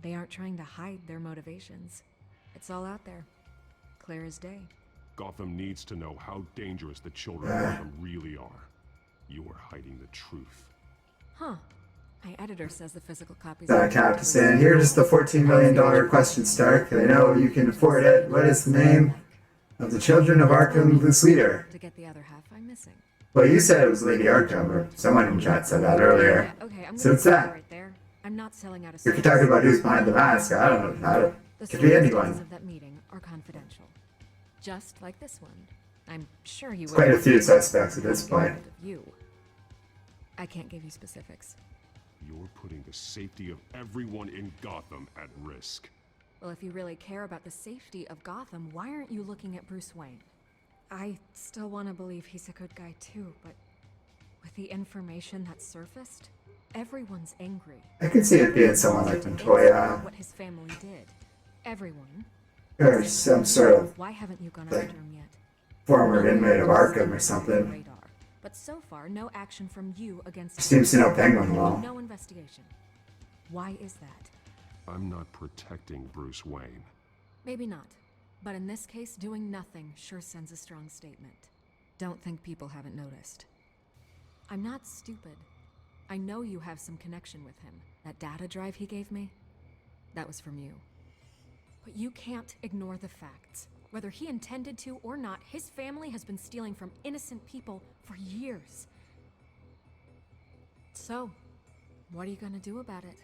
They aren't trying to hide their motivations. It's all out there. Clear as day. Gotham needs to know how dangerous the children of Gotham really are. You are hiding the truth. Huh. My editor says the physical copies I have to say, here's the $14 million question, Stark. I know you can afford it. What is the name of the children of Arkham's leader? To get the other half, I'm missing. Well, you said it was Lady Arkham, or someone in chat said that earlier. Yeah, okay, I'm So it's that. right there. I'm not selling out a If you're talking about who's behind the mask, I don't know. The Could be anyone. circumstances of that meeting are confidential. Just like this one. I'm sure you Quite a few suspects at this point. You. I can't give you specifics. You're putting the safety of everyone in Gotham at risk. Well, if you really care about the safety of Gotham, why aren't you looking at Bruce Wayne? I still want to believe he's a good guy too, but with the information that surfaced, everyone's angry. I could see it being someone like Montoya. What his family did. Everyone. Or some sort of Why haven't you gone like, after him yet? former inmate of Arkham or something. Radar. But so far, no action from you against Seems to know Penguin well. No investigation. Why is that? I'm not protecting Bruce Wayne. Maybe not. But in this case, doing nothing sure sends a strong statement. Don't think people haven't noticed. I'm not stupid. I know you have some connection with him. That data drive he gave me, that was from you. But you can't ignore the facts. Whether he intended to or not, his family has been stealing from innocent people for years. So, what are you gonna do about it?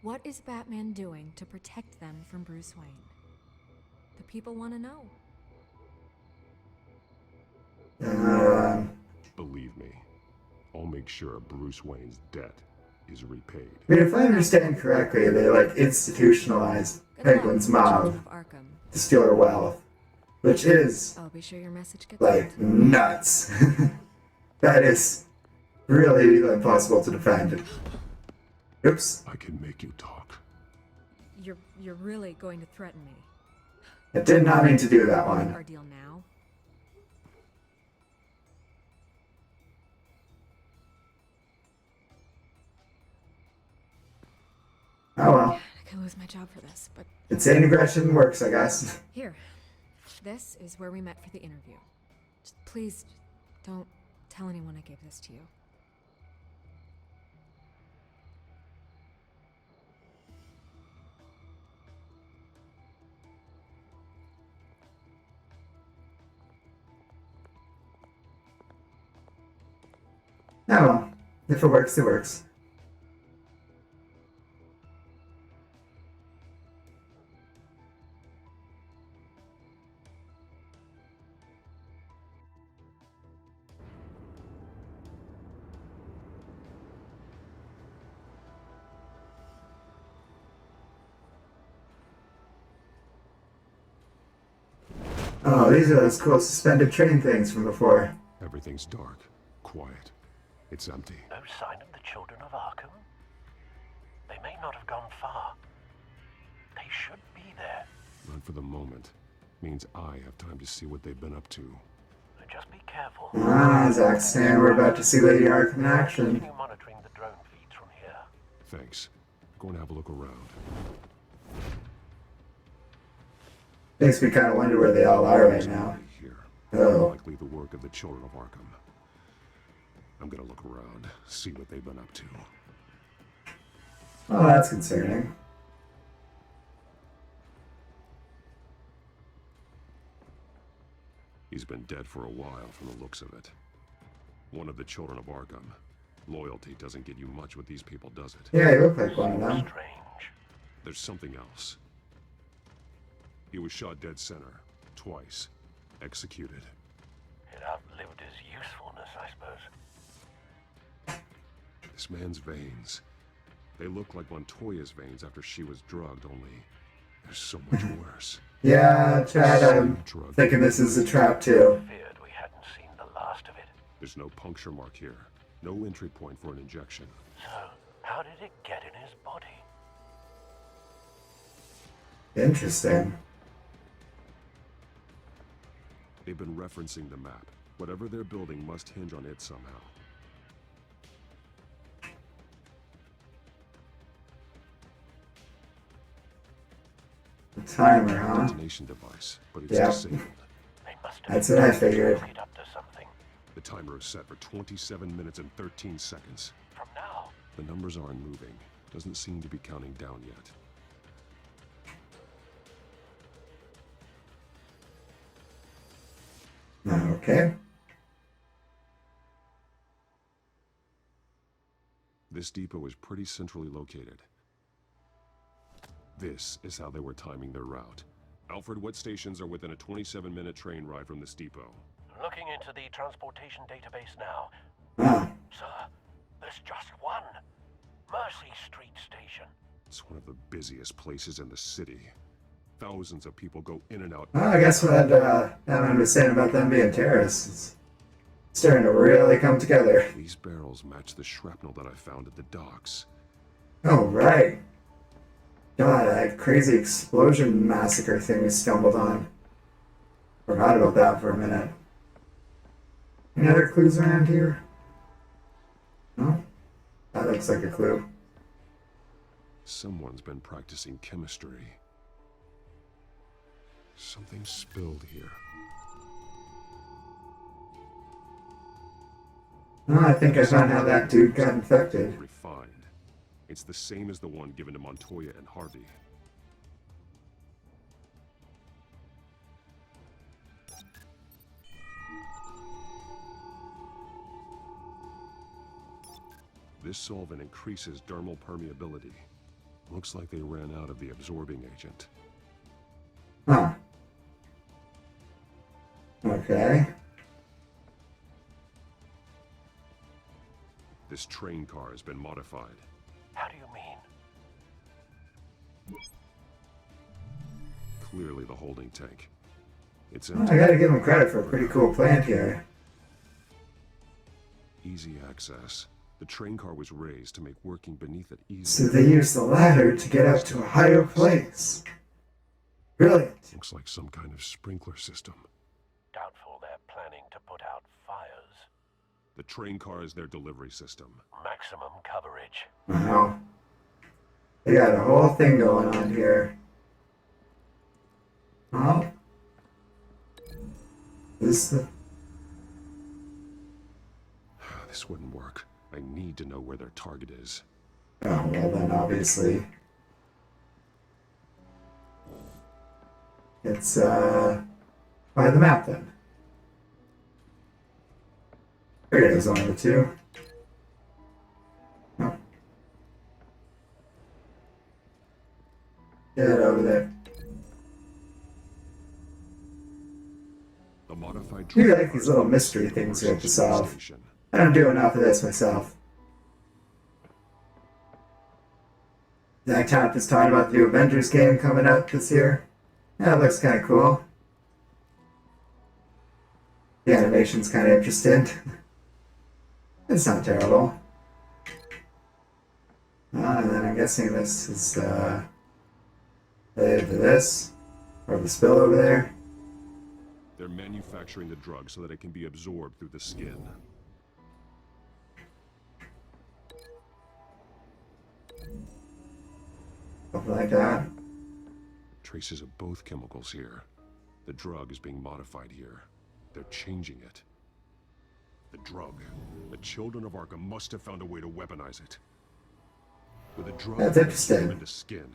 What is Batman doing to protect them from Bruce Wayne? The people want to know. Believe me, I'll make sure Bruce Wayne's debt is repaid. I mean, if I understand correctly, they like institutionalized Penguin's mom to steal her wealth, which is I'll be sure your message gets like nuts. That is really impossible to defend. Oops. I can make you talk. You're really going to threaten me. I did not mean to do that one. Our deal now. Oh well. I lose my job for this, but... Insane aggression works, I guess. Here. This is where we met for the interview. Just please, don't tell anyone I gave this to you. Oh well. If it works, it works. Oh, these are those cool suspended train things from before. Everything's dark, quiet. It's empty. No sign of the children of Arkham? They may not have gone far. They should be there. Not for the moment. Means I have time to see what they've been up to. Just be careful. Ah, Zack Stan, we're about to see Lady Arkham in action. Continue monitoring the drone feeds from here. Thanks. I'm going to have a look around. Makes me kind of wonder where they all are right now. Oh. Likely the work of the children of Arkham. I'm gonna look around, see what they've been up to. Oh, that's concerning. He's been dead for a while from the looks of it. One of the children of Arkham. Loyalty doesn't get you much with these people, does it? Yeah, you look like one of them. Strange. There's something else. He was shot dead center, twice. Executed. It outlived his usefulness, I suppose. This man's veins. They look like Montoya's veins after she was drugged, only they're so much worse. Yeah, Chad, I'm thinking this is a trap too. Feared we hadn't seen the last of it. There's no puncture mark here. No entry point for an injection. So, how did it get in his body? Interesting. They've been referencing the map. Whatever they're building must hinge on it somehow. A timer, huh? Detonation device, but it's Yeah. disabled. That's what I figured. The timer is set for 27 minutes and 13 seconds. From now? The numbers aren't moving. Doesn't seem to be counting down yet. Okay. This depot is pretty centrally located. This is how they were timing their route. Alfred, what stations are within a 27-minute train ride from this depot? Looking into the transportation database now. Sir, there's just one. Mercy Street Station. It's one of the busiest places in the city. Thousands of people go in and out. Well, I guess what that man was saying about them being terrorists is starting to really come together. These barrels match the shrapnel that I found at the docks. Oh, right. God, that crazy explosion massacre thing we stumbled on. Forgot about that for a minute. Any other clues around here? No? That looks like a clue. Someone's been practicing chemistry. Something spilled here. Oh, I think I found how that dude got infected. Refined. It's the same as the one given to Montoya and Harvey. This solvent increases dermal permeability. Looks like they ran out of the absorbing agent. Huh. Okay. This train car has been modified. How do you mean? Clearly the holding tank. It's I empty. gotta give him credit for a pretty cool plant here. Easy access. The train car was raised to make working beneath it easy. So they used the ladder to get up to a higher place. Brilliant. Looks like some kind of sprinkler system. Doubtful they're planning to put out fires. The train car is their delivery system. Maximum coverage. Wow. They got a whole thing going on here. Oh. This the... This wouldn't work. I need to know where their target is. Oh, well then, obviously. It's, by the map then. Figured it was one of the two. Oh. Get over there. The modified I do like these little mystery things we have to solve. I don't do enough of this myself. Zach Top is talking about the new Avengers game coming out this year. Yeah, it looks kind of cool. The animation's kind of interesting. It's not terrible. And then I'm guessing this is related to this, or the spill over there. They're manufacturing the drug so that it can be absorbed through the skin. Something like that. Traces of both chemicals here. The drug is being modified here. They're changing it. The drug. The children of Arkham must have found a way to weaponize it. With a drug That's interesting. into skin.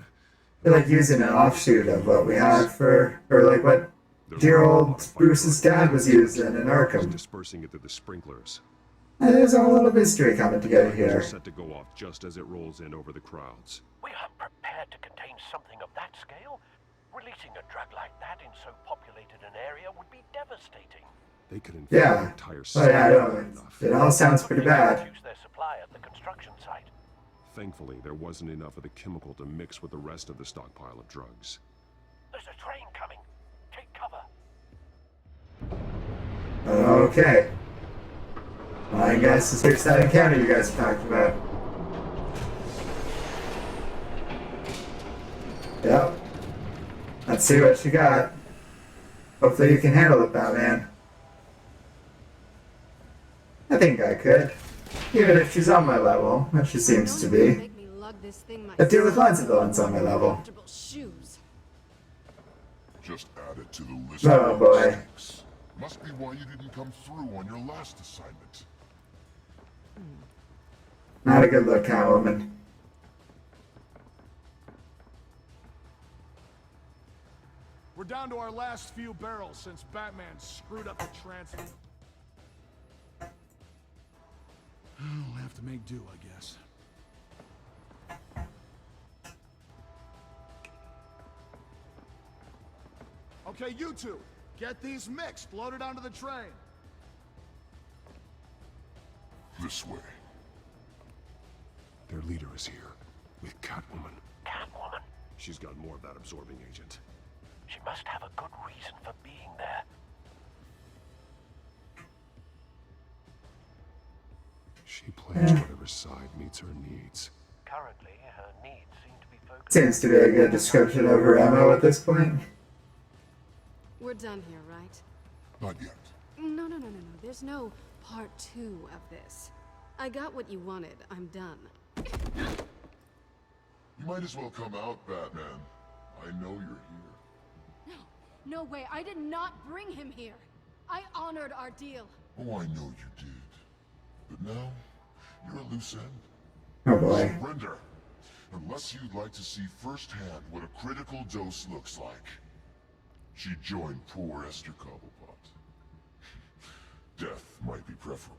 They're like using an offshoot of what we had for, or like what dear old Bruce's dad was using in Arkham. Dispersing it through the sprinklers. And there's a little mystery coming together It's here. set to go off just as it rolls in over the crowds. We aren't prepared to contain something of that scale. Releasing a drug like that in so populated an area would be devastating. They could infect Yeah. the entire Oh yeah, I city. know. It all sounds pretty bad. Reduce their supply at the construction site. Thankfully, there wasn't enough of the chemical to mix with the rest of the stockpile of drugs. There's a train coming. Take cover. Okay. Well, I guess here's that encounter you guys are talking about. Yep. Let's see what you got. Hopefully you can handle it, Batman. I think I could. Even if she's on my level, which she seems to be. I deal with lots of villains on my level. Just add it to the list Oh, of boy. mistakes. Must be why you didn't come through on your last assignment. Not a good look, Catwoman. We're down to our last few barrels since Batman screwed up the transfer. We'll have to make do, I guess. Okay, you two, get these mixed, loaded onto the train. This way. Their leader is here, with Catwoman. Catwoman? She's got more of that absorbing agent. She must have a good reason for being there. She plays whatever side meets her needs. Currently, her needs seem to be focused. Seems to be a good description of her MO at this point. We're done here, right? Not yet. No. There's no part 2 of this. I got what you wanted. I'm done. You might as well come out, Batman. I know you're here. No way. I did not bring him here. I honored our deal. Oh, I know you did. But now, you're a loose end. Oh boy. Surrender. Unless you'd like to see firsthand what a critical dose looks like. She joined poor Esther Cobblepot. Death might be preferable.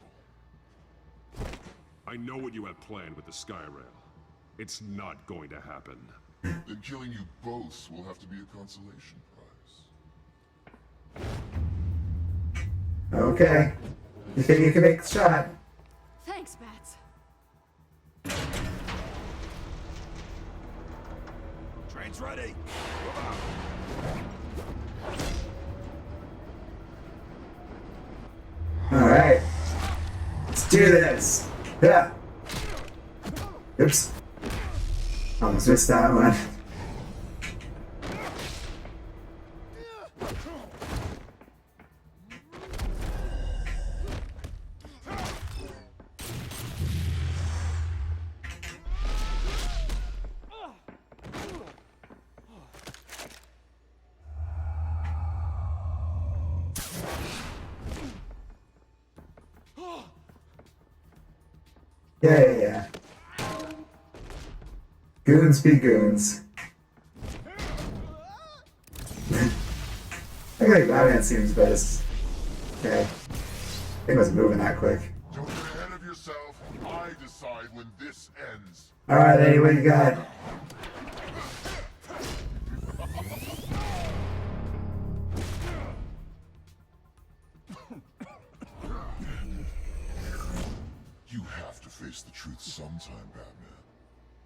I know what you had planned with the Skyrail. It's not going to happen. Then killing you both will have to be a consolation prize. Okay. You think you can make the shot? Thanks, Bats. Train's ready. Alright. Let's do this. Yeah. Oops. Almost missed that one. Yeah. Goons be goons. I think Batman seems best. Okay. I think it wasn't moving that quick. Don't get ahead of yourself. I decide when this ends. Alright, Eddie, what you got? You have to face the truth sometime, Batman.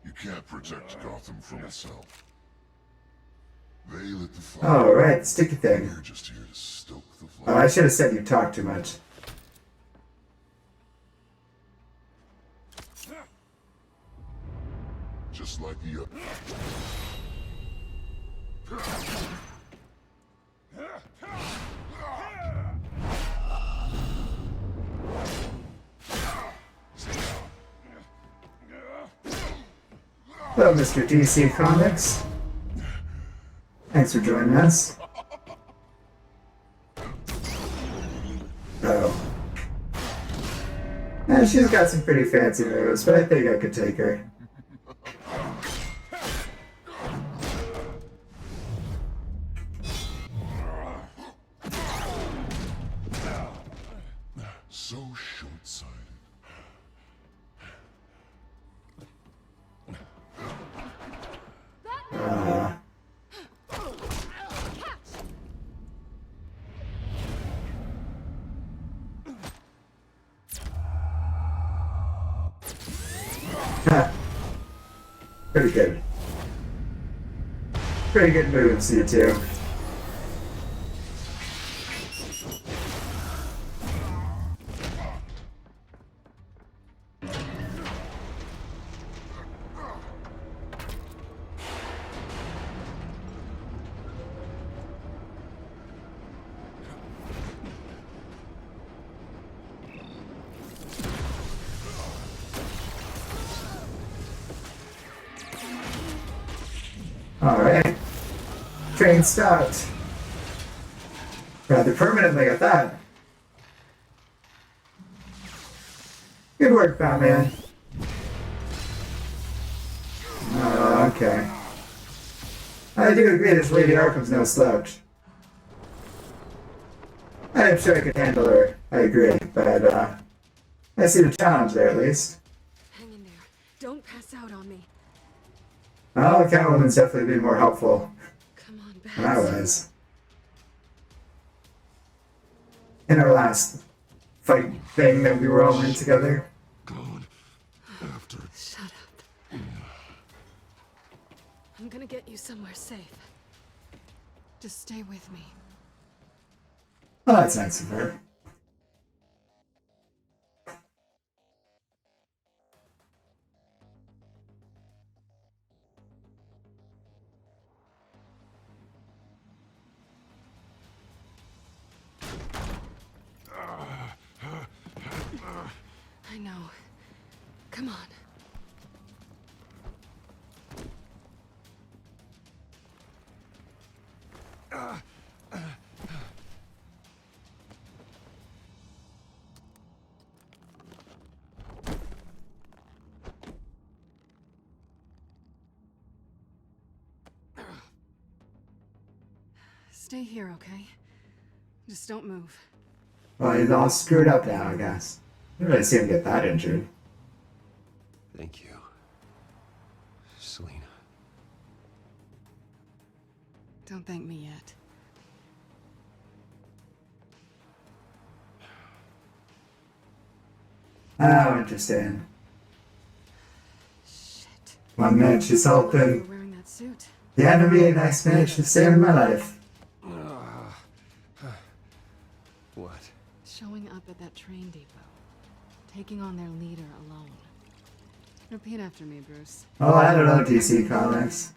You can't protect Gotham from itself. They lit the fire. Oh, right, sticky thing. You're just here to stoke the flame. Oh, I should have said you talk too much. Just like the other. Hello, Mr. DC Comics. Thanks for joining us. Oh. She's got some pretty fancy moves, but I think I could take her. So short-sighted. Pretty good. Pretty good moves, you two. Alright. Train stopped. Rather permanently at that. Good work, Batman. Oh, okay. I do agree this Lady Arkham's no slouch. I'm sure I could handle her. I agree, but I see the challenge there at least. Hang in there. Don't pass out on me. Well, Catwoman's definitely been more helpful Come on, than I was. In our last fight thing that we were all in together. Shut up. I'm gonna get you somewhere safe. Just stay with me. Oh, that's nice of her. I know. Come on. Stay here, okay? Just don't move. Well, he's all screwed up now, I guess. I didn't really see him get that injured. Thank you, Selena. Don't thank me yet. Oh, interesting. One minute she's helping Wearing that suit. the enemy, next minute she's saving my life. What? Showing up at that train depot. Taking on their leader alone. Repeat after me, Bruce. Oh, I don't know, DC Comics.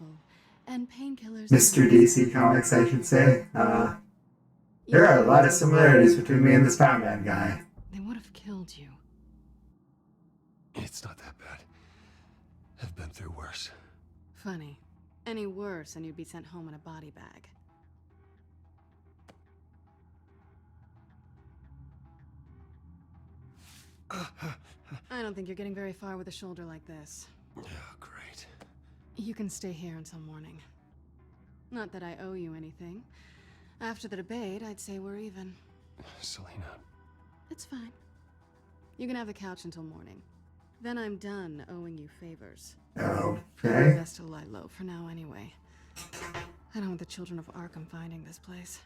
And painkillers. Mr. DC Comics, I should say. There are a lot of similarities between me and this Batman guy. They would have killed you. It's not that bad. I've been through worse. Funny. Any worse and you'd be sent home in a body bag. I don't think you're getting very far with a shoulder like this. Oh, great. You can stay here until morning. Not that I owe you anything. After the debate, I'd say we're even. Selena. It's fine. You can have the couch until morning. Then I'm done owing you favors. Okay. Best to lie low for now anyway. I don't want the children of Arkham finding this place.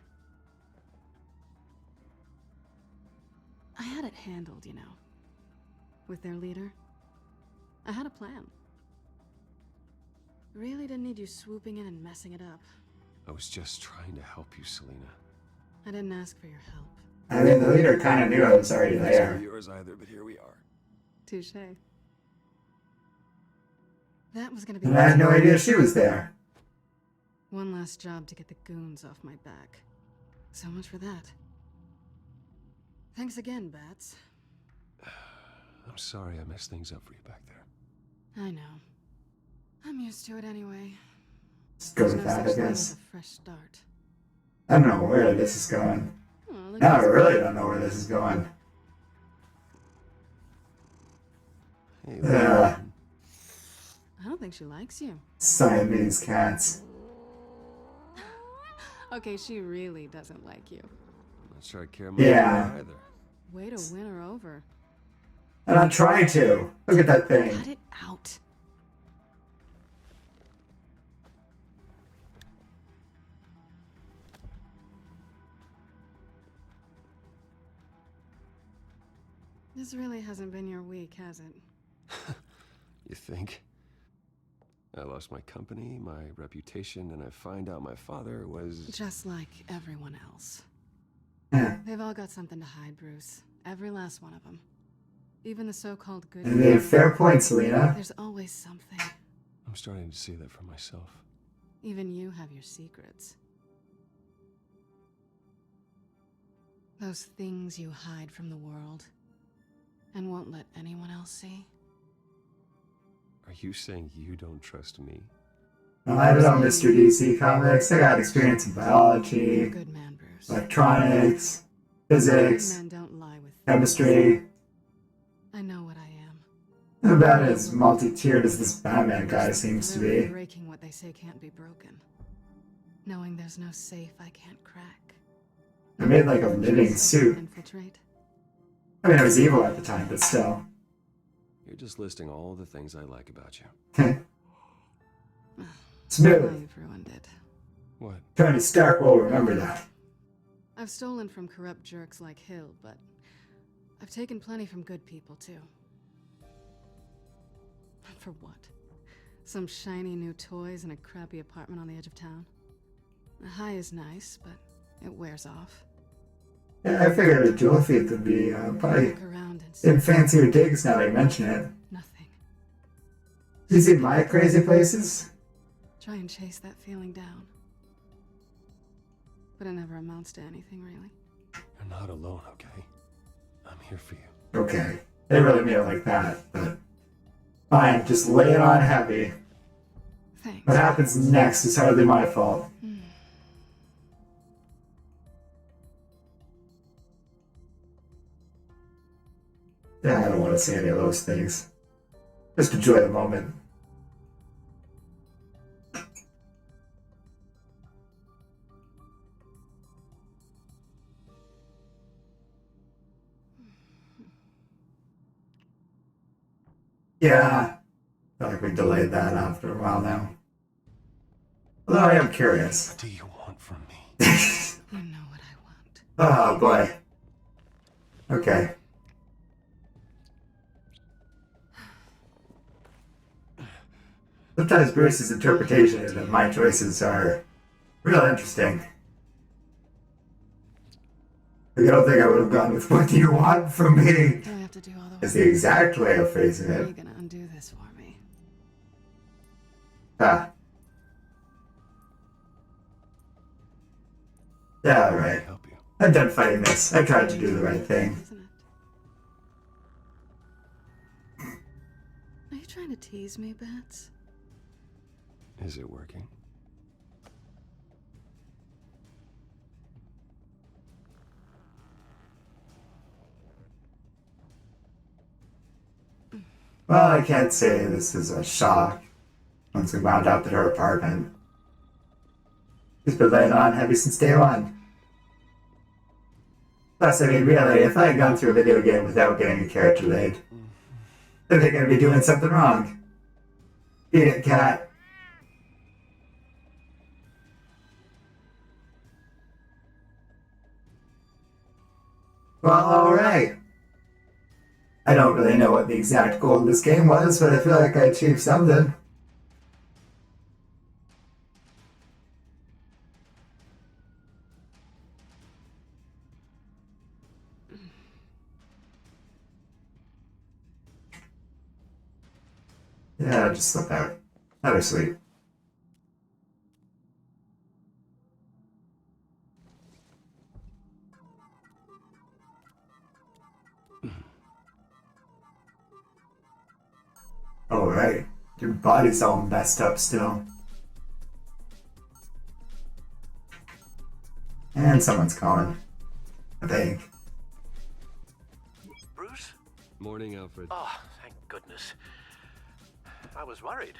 I had it handled, you know. With their leader. I had a plan. Really didn't need you swooping in and messing it up. I was just trying to help you, Selena. I didn't ask for your help. I mean, the leader kind of knew I was already there. Not yours either, but here we are. Touché. That was gonna be. And I had no idea she was there. One last job to get the goons off my back. So much for that. Thanks again, Bats. I'm sorry I messed things up for you back there. I know. I'm used to it anyway. Let's go There's with no that, such I thing guess. as a fresh start. I don't know where this is going. Oh, No, I really don't know where this is going. Hey, I don't think she likes you. Siamese cats. Okay, she really doesn't like you. Not sure I care much Yeah. about her either. Way to win her over. And I'm trying to. Look at that thing. Cut it out. This really hasn't been your week, has it? You think? I lost my company, my reputation, and I find out my father was... Just like everyone else. They've all got something to hide, Bruce. Every last one of them. Even the so-called good... And they have fair point, Selena. There's always something. I'm starting to see that for myself. Even you have your secrets. Those things you hide from the world. And won't let anyone else see. Are you saying you don't trust me? Well, I don't know, Mr. DC Comics. I got experience in biology, Good man, Bruce. electronics, physics, Men don't lie with chemistry. I know what I am. About as multi-tiered as this Batman guy seems to be. Breaking what they say can't be broken. Knowing there's no safe I can't crack. I made like a living suit. Infiltrate. I mean, I was evil at the time, but still. You're just listing all the things I like about you. Smooth. Now you've ruined it. What? Tony Stark will remember that. I've stolen from corrupt jerks like Hill, but I've taken plenty from good people too. For what? Some shiny new toys and a crappy apartment on the edge of town? The high is nice, but it wears off. Yeah, I figured a jewel thief would be probably Look around and see in fancier digs now that you mention it. nothing. You see my crazy places? Try and chase that feeling down. But it never amounts to anything, really. You're not alone, okay? I'm here for you. Okay. They really mean it like that, but fine, just lay it on heavy. Thanks. What happens next is hardly my fault. Yeah, I don't want to say any of those things. Just enjoy the moment. Yeah, I feel like we delayed that after a while now. Although I am curious. What do you want from me? You know what I want. Oh boy. Okay. Sometimes Bruce's interpretation of my choices are real interesting. Like, I don't think I would have gone with "what do you want from me?" Do I have to do all the It's the exact way of phrasing How are it. you gonna undo this for me? Ah. Yeah, alright. I'm done fighting this. I tried to do the right thing. Isn't it? Are you trying to tease me, Bats? Is it working? Well, I can't say this is a shock once we wound up at her apartment. She's been laying on heavy since day one. Plus, I mean, really, if I had gone through a video game without getting a character laid, then they're gonna be doing something wrong. Beat it, cat. Well, alright. I don't really know what the exact goal of this game was, but I feel like I achieved something. Yeah, just slip out. Have a sleep. Alright. Your body's all messed up still. And someone's calling. I think. Bruce? Morning, Alfred. Oh, thank goodness. I was worried.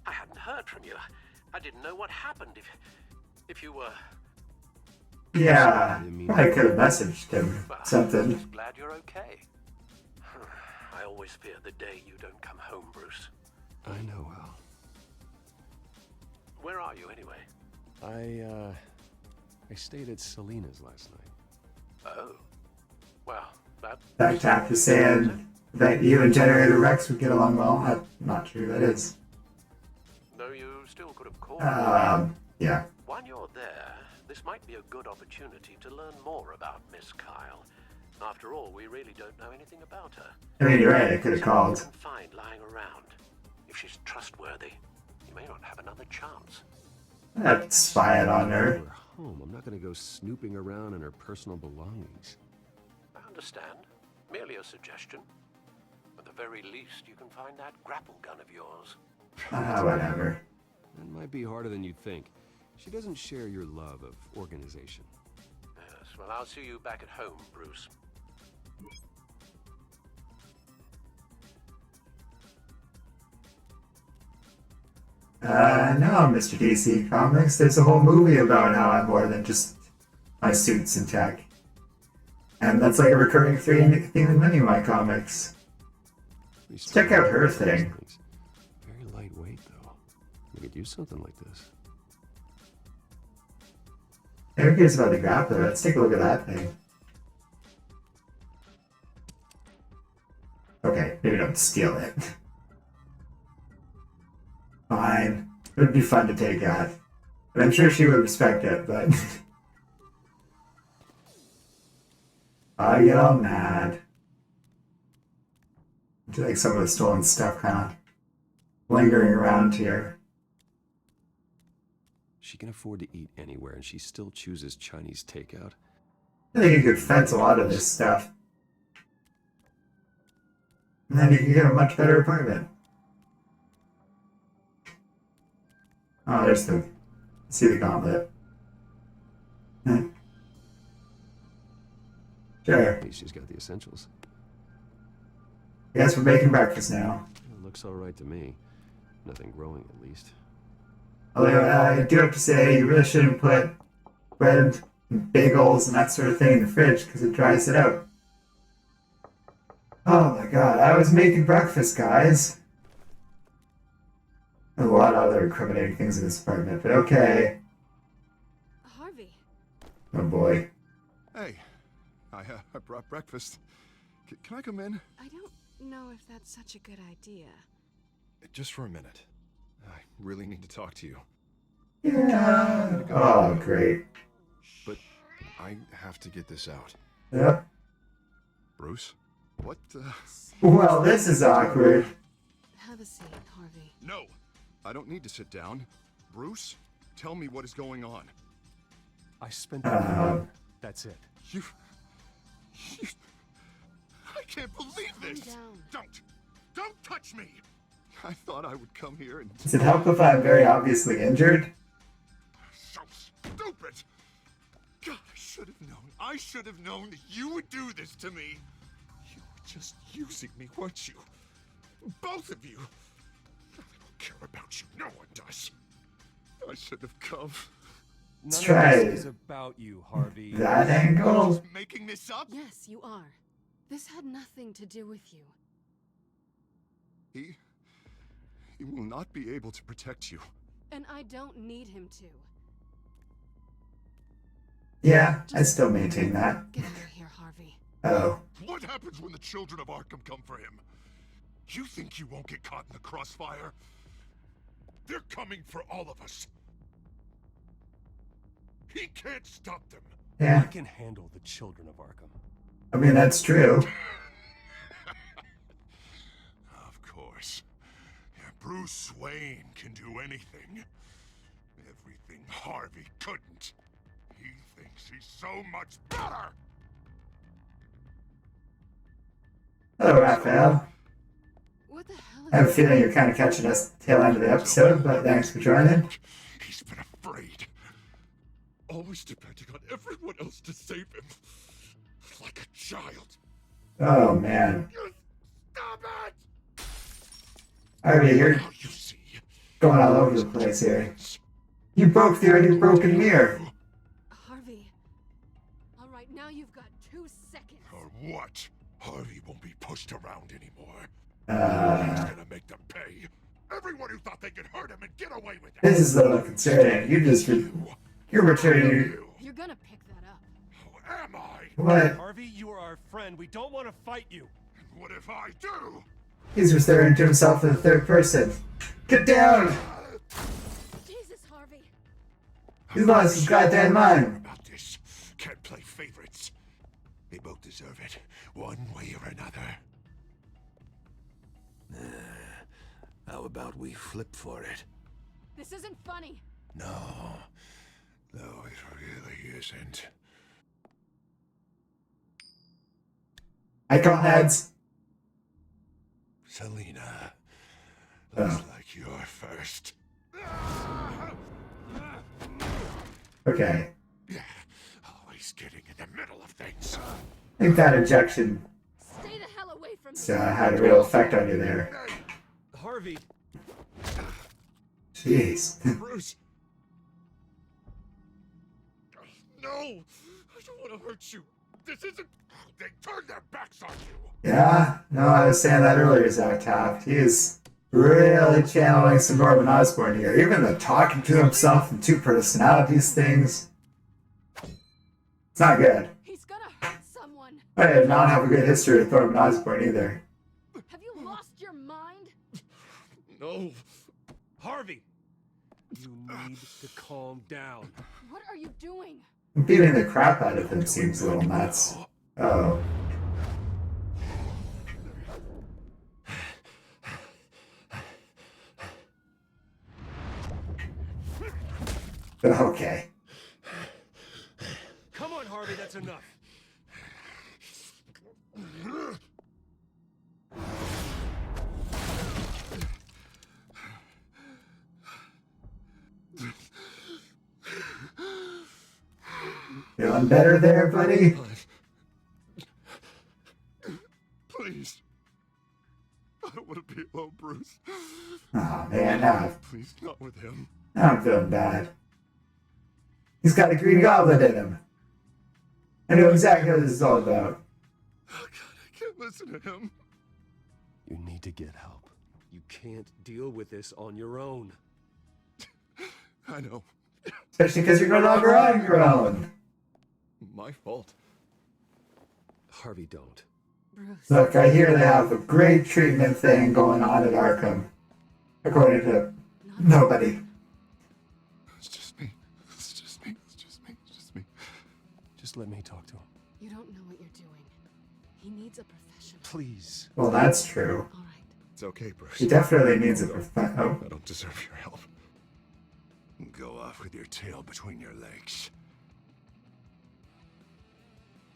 I hadn't heard from you. I didn't know what happened if you were... Yeah, I could have messaged him something. I'm just glad you're okay. I always fear the day you don't come home, Bruce. I know, Al. Where are you, anyway? I stayed at Selena's last night. Oh. Well, that... That tap is saying that you and Generator Rex would get along well. I'm not sure who that is. No, you still could have called. Yeah. While you're there, this might be a good opportunity to learn more about Miss Kyle. After all, we really don't know anything about her. I mean, you're right, I could have called. You can find lying around. If she's trustworthy, you may not have another chance. I'd spy it on her. We're home. I'm not going to go snooping around in her personal belongings. I understand. Merely a suggestion. At the very least, you can find that grapple gun of yours. Whatever. That might be harder than you think. She doesn't share your love of organization. Yes, well, I'll see you back at home, Bruce. No, Mr. DC Comics. There's a whole movie about how I'm more than just my suits and tech. And that's like a recurring theme in many of my comics. Check out her thing. Very lightweight, though. We could use something like this. Who cares about the grappler? Let's take a look at that thing. Okay, maybe don't steal it. Fine. It would be fun to take out. But I'm sure she would respect it, but... I get all mad. I feel like some of the stolen stuff kind of lingering around here. She can afford to eat anywhere, and she still chooses Chinese takeout. I think you could fence a lot of this stuff. And then you can get a much better apartment. Oh, there's the... See the gauntlet. Sure. At least she's got the essentials. I guess we're making breakfast now. It looks all right to me. Nothing growing, at least. Although, I do have to say, you really shouldn't put bread and bagels and that sort of thing in the fridge, because it dries it out. Oh my god, I was making breakfast, guys. There's a lot of other incriminating things in this apartment, but okay. Harvey. Oh boy. Hey, I brought breakfast. Can I come in? I don't know if that's such a good idea. Just for a minute. I really need to talk to you. Yeah. Oh, great. But I have to get this out. Yep. Bruce? What Well, this is awkward. Have a seat, Harvey. No! I don't need to sit down. Bruce, tell me what is going on. I spent the night. That's it. You... I can't believe this! Calm down. Don't touch me! I thought I would come here and... Does it help if I'm very obviously injured? So stupid! God, I should have known. I should have known that you would do this to me. You just using me, weren't you? Both of you. I don't care about you. No one does. I should have come. Let's try This is about you, Harvey. that angle. Making this up? Yes, you are. This had nothing to do with you. He will not be able to protect you. And I don't need him to. Yeah, I still maintain that. Get over here, Harvey. Oh. What happens when the children of Arkham come for him? You think you won't get caught in the crossfire? They're coming for all of us. He can't stop them. Yeah. I can handle the children of Arkham. I mean, that's true. Of course. Yeah, Bruce Wayne can do anything. Everything Harvey couldn't. He thinks he's so much better! Hello, Raphael. What the hell? I have a feeling you're kind of catching us at the tail end of the episode, but thanks for joining. He's been afraid. Always depending on everyone else to save him. Like a child. Oh, man. Stop it! Harvey, you're going all over the place here. You broke the already broken mirror. Harvey. All right, now you've got 2 seconds. Or what? Harvey won't be pushed around anymore. Uh, He's gonna make them pay. Everyone who thought they could hurt him and get away with it. This is a little concerning. You're returning. You're gonna pick that up. Who am I? What? Harvey, you are our friend. We don't want to fight you. What if I do? He's referring to himself in the third person. Get down! Jesus, Harvey. He's lost his goddamn mind. About this. Can't play favorites. They both deserve it, one way or another. How about we flip for it? This isn't funny. No, it really isn't. Icon heads. Selina, looks like you're first. Okay. Always getting in the middle of things. I think that injection Stay the hell away from me. had a real effect on you there. Harvey. Jeez. Bruce. No, I don't want to hurt you. This isn't. They turned their backs on you. Yeah, no, I was saying that earlier, Zach Taft. He is really channeling some Norman Osborn here. Even the talking to himself and 2 personalities things. It's not good. He's gonna hurt someone. I did not have a good history with Norman Osborn either. Have you lost your mind? No. Harvey. You need to calm down. What are you doing? Beating the crap out of him seems a little nuts. Oh. Okay. Come on, Harvey, that's enough. Feeling better there, buddy? Please. I don't want to be alone, Bruce. Oh, man, now Please, not with him. I'm feeling bad. He's got a Green Goblin in him. I know exactly what this is all about. Oh, God, I can't listen to him. You need to get help. You can't deal with this on your own. I know. Especially because you're no longer on your own. My fault. Harvey, don't. Bruce. Look, I hear they have a great treatment thing going on at Arkham. According to nobody. It's just me. It's just me. It's just me. It's just me. Just let me talk to him. You don't know what you're doing. He needs a professional. Please. Well, that's true. All right. It's okay, Bruce. He definitely needs a professional. I don't deserve your help. Go off with your tail between your legs.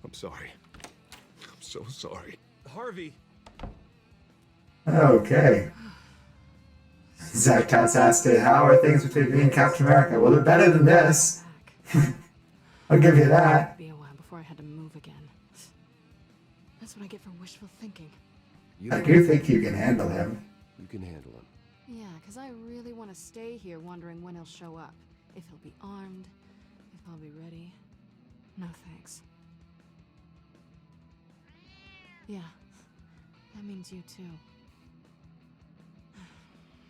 I'm sorry. I'm so sorry. Harvey. Okay. Zach Tass asked it, how are things between me and Captain America? Well, they're better than this. I'll give you that. It'd be a while before I had to move again. That's what I get for wishful thinking. I do think you can handle him. You can handle him. Yeah, because I really want to stay here wondering when he'll show up. If he'll be armed, if I'll be ready. No thanks. Yeah, that means you too.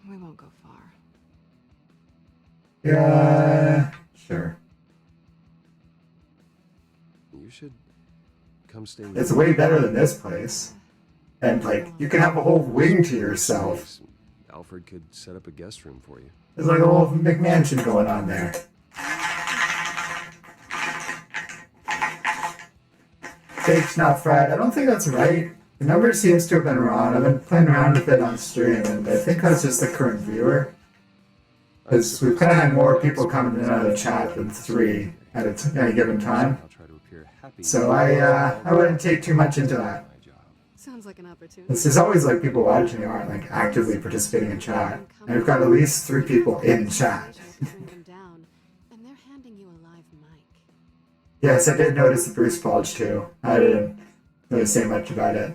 We won't go far. Yeah, sure. You should come stay with It's me. way better than this place. And, like, you can have a whole wing to yourself. Alfred could set up a guest room for you. There's like a whole McMansion going on there. Fake's not fried. I don't think that's right. The number seems to have been wrong. I've been playing around with it on stream, and I think that's just the current viewer. Because we've kind of had more people coming in and out of the chat than 3 at any given time. So I wouldn't take too much into that. Sounds like an opportunity. There's always like people watching who aren't like actively participating in chat. And we've got at least 3 people in chat. Yes, I did notice the Bruce bulge too. I didn't really say much about it.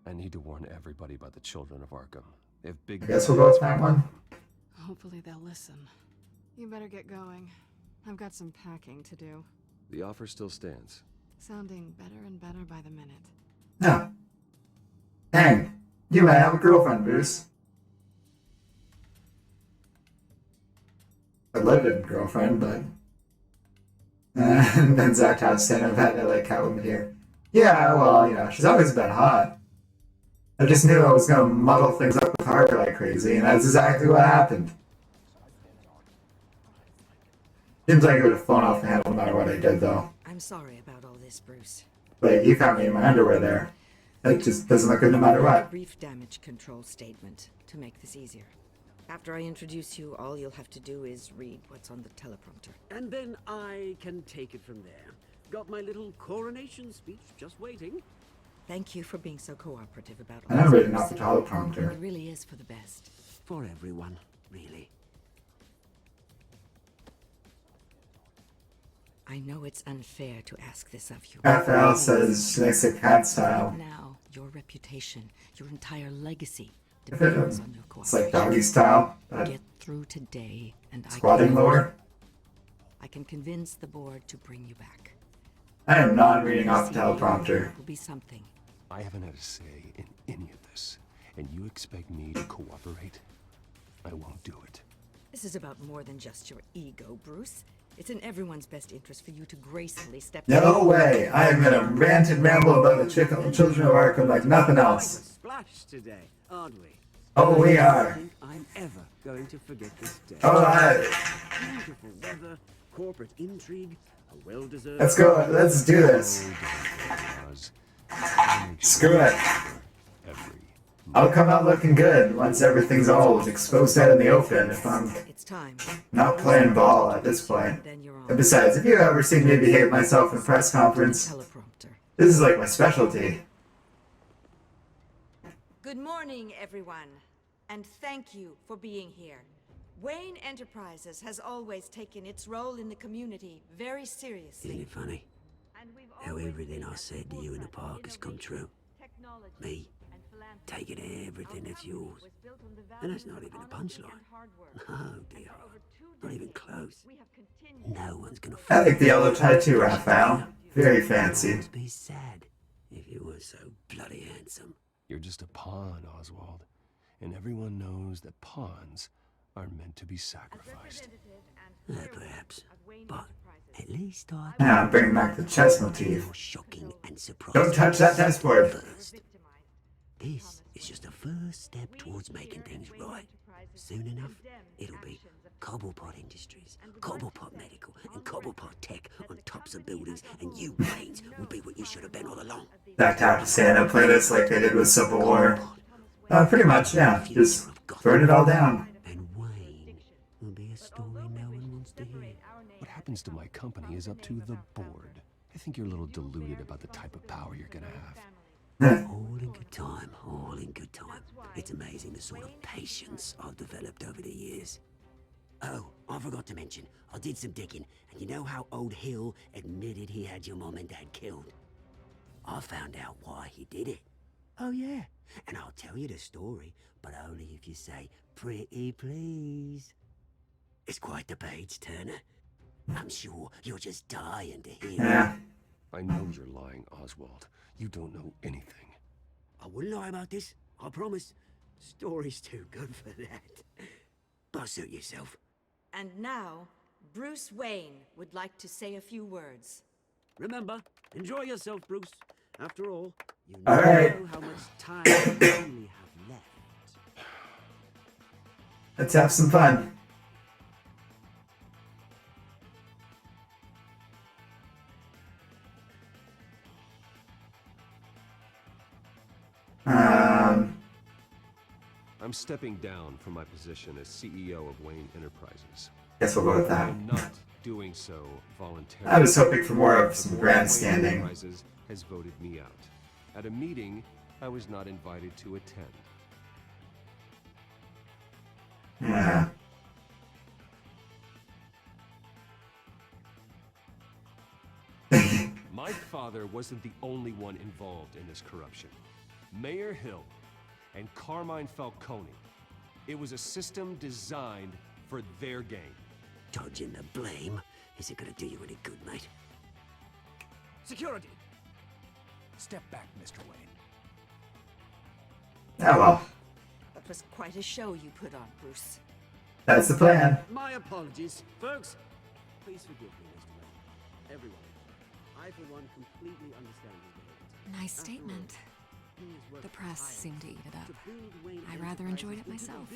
I need to warn everybody about the children of Arkham. They have big. I guess we'll go with that one. Hopefully they'll listen. You better get going. I've got some packing to do. The offer still stands. Sounding better and better by the minute. No. Dang, you might have a girlfriend, Bruce. A living girlfriend, but... and then Zach has stand up had like Catwoman here. Yeah, well, you know, she's always been hot. I just knew I was gonna muddle things up with Harper like crazy, and that's exactly what happened. Seems like it would have flown off the handle no matter what I did, though. I'm sorry about all this, Bruce. Like, you found me in my underwear there. That just doesn't look good no matter what. Brief damage control statement to make this easier. After I introduce you, all you'll have to do is read what's on the teleprompter. And then I can take it from there. Got my little coronation speech just waiting. Thank you for being so cooperative about I am reading off the teleprompter. It really is for the best. For everyone, really. I know it's unfair to ask this of you. FL says she likes it cat style. Now, your reputation, your entire legacy If depends on your it's like cooperation. doggy style. Get through today, and Squatting lower. I can convince the board to bring you back. I am not reading off the teleprompter. It will be something. I haven't had a say in any of this, and you expect me to cooperate? I won't do it. This is about more than just your ego, Bruce. It's in everyone's best interest for you to gracefully step No way! I am gonna rant and ramble about the children of Arkham like nothing else. Splash today, aren't we? Oh, we I are. don't think I'm ever going to forget this day. Alright. Beautiful weather, corporate intrigue, a well-deserved... Let's go. Let's do this. Screw it. I'll come out looking good once everything's all exposed out in the open if I'm not playing ball at this point. And besides, if you ever seen me behave myself in a press conference, this is like my specialty. Good morning, everyone, and thank you for being here. Wayne Enterprises has always taken its role in the community very seriously. Isn't it funny how everything I said to you in the park has come true? Me, taking everything that's yours. And that's not even a punchline. Oh dear, not even close. No one's gonna... I like the yellow tie too, Raphael. Very fancy. Be sad if you were so bloody handsome. You're just a pawn, Oswald, and everyone knows that pawns are meant to be sacrificed. Perhaps, but at least I... Yeah, bring back the chess motif. Shocking and surprising. Don't touch that chessboard. First. This is just a first step towards making things right. Soon enough, it'll be Cobblepot Industries, Cobblepot Medical, and Cobblepot Tech on tops of buildings, and you, Brains, will be what you should have been all along. That time to stand up, play this like they did with Civil War. Pretty much, yeah. Just burn it all down. And Wayne will be a story no one wants to hear. What happens to my company is up to the board. I think you're a little deluded about the type of power you're gonna have. All in good time, all in good time. It's amazing the sort of patience I've developed over the years. Oh, I forgot to mention, I did some digging, and you know how old Hill admitted he had your mom and dad killed? I found out why he did it. Oh yeah, and I'll tell you the story, but only if you say pretty please. It's quite the page turner. I'm sure you're just dying to hear it. I know you're lying, Oswald. You don't know anything. I wouldn't lie about this, I promise. Story's too good for that. But suit yourself. And now, Bruce Wayne would like to say a few words. Remember, enjoy yourself, Bruce. After all, you All right. know how much time you only have left. Let's have some fun. I'm stepping down from my position as CEO of Wayne Enterprises. Guess we'll go with that. I'm not doing so voluntarily. I was hoping for more of some The board of Wayne grandstanding. Enterprises has voted me out. At a meeting I was not invited to attend. Yeah. My father wasn't the only one involved in this corruption. Mayor Hill and Carmine Falcone. It was a system designed for their gain. Dodging the blame isn't gonna do you any good, mate. Security! Step back, Mr. Wayne. Oh well. That was quite a show you put on, Bruce. That's the plan. My apologies, folks. Please forgive me, Mr. Wayne. Everyone. I, for one, completely understand his behavior. Nice statement. The press seemed to eat it up. I rather enjoyed it myself.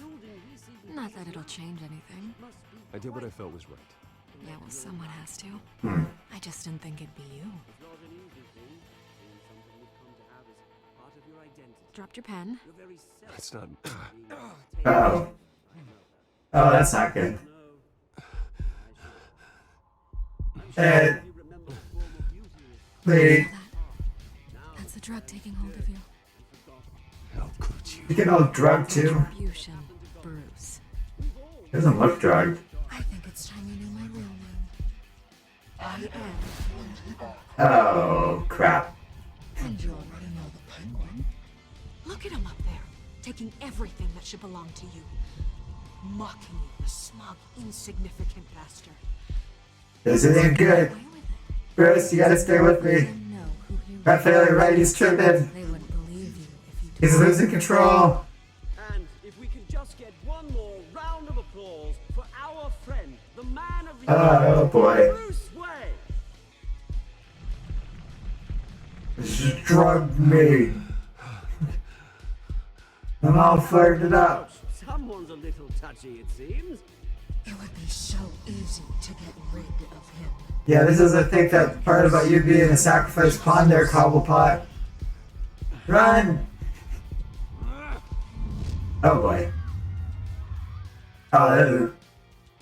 Not that it'll change anything. I did what I felt was right. Yeah, well, someone has to. I just didn't think it'd be you. Dropped your pen. That's not... Uh-oh. Oh, that's not good. Hey. Lady. That's the drug taking hold of you. How could you? You get all drugged too? Contribution, Bruce. Doesn't look drugged. I think it's time you knew my real name. I am. Oh, crap. And you already know the Penguin. Look at him up there, taking everything that should belong to you. Mocking you, the smug, insignificant bastard. This isn't good. Bruce, you gotta stay with me. Raphael, you're right, he's tripping. They wouldn't believe you if you He's losing control. And if we could just get one more round of applause for our friend, the man of the Oh boy. Bruce Wayne. Just drugged me. I'm all flirted up. Someone's a little touchy, it seems. It would be so easy to get rid of him. Yeah, this is, I think, that part about you being a sacrifice pawn there, Cobblepot. Run! Oh boy. Oh,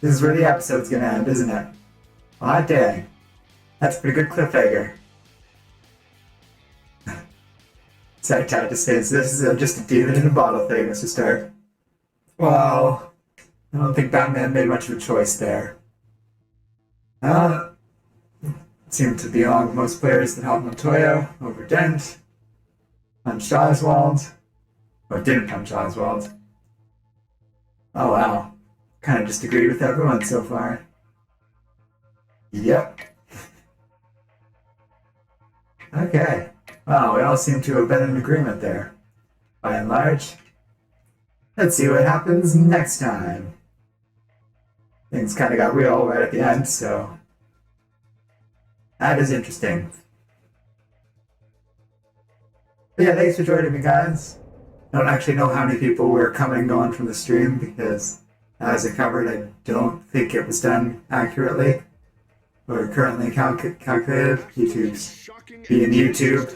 this is where the episode's gonna end, isn't it? Aw, dang. That's a pretty good cliffhanger. Telltale just says this is just a demon in a bottle thing, Mr. Stark. Wow. I don't think Batman made much of a choice there. Seemed to belong to most players that helped Montoya over Dent. Punched Oswald. Or didn't punch Oswald. Oh wow. Kind of just agreed with everyone so far. Yep. Okay. Wow, we all seem to have been in agreement there. By and large. Let's see what happens next time. Things kind of got real right at the end, so... that is interesting. But yeah, thanks for joining me, guys. I don't actually know how many people were coming and going from the stream because, as I covered, I don't think it was done accurately or currently calculated. YouTube's being YouTube.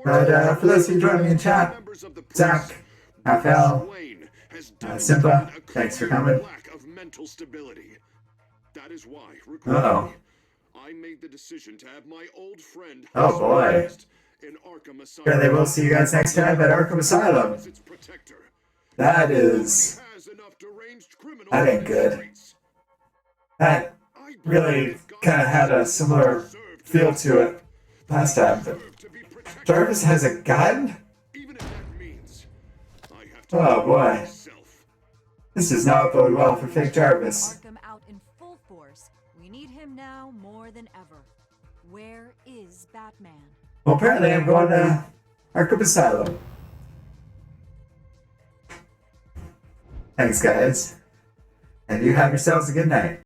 But for those of you joining me in chat, Zach, Raphael, Simba, thanks for coming. That is why, Uh-oh. I made the decision to have my old friend Oh boy. in Arkham Asylum. Yeah, they will see you guys next time at Arkham Asylum. That is... that ain't good. That really kind of had a similar feel to it last time. But Jarvis has a gun? Oh boy. This does not bode well for fake Jarvis. Arkham out in full force. We need him now more than ever. Where is Batman? Well, apparently I'm going to Arkham Asylum. Thanks, guys. And you have yourselves a good night.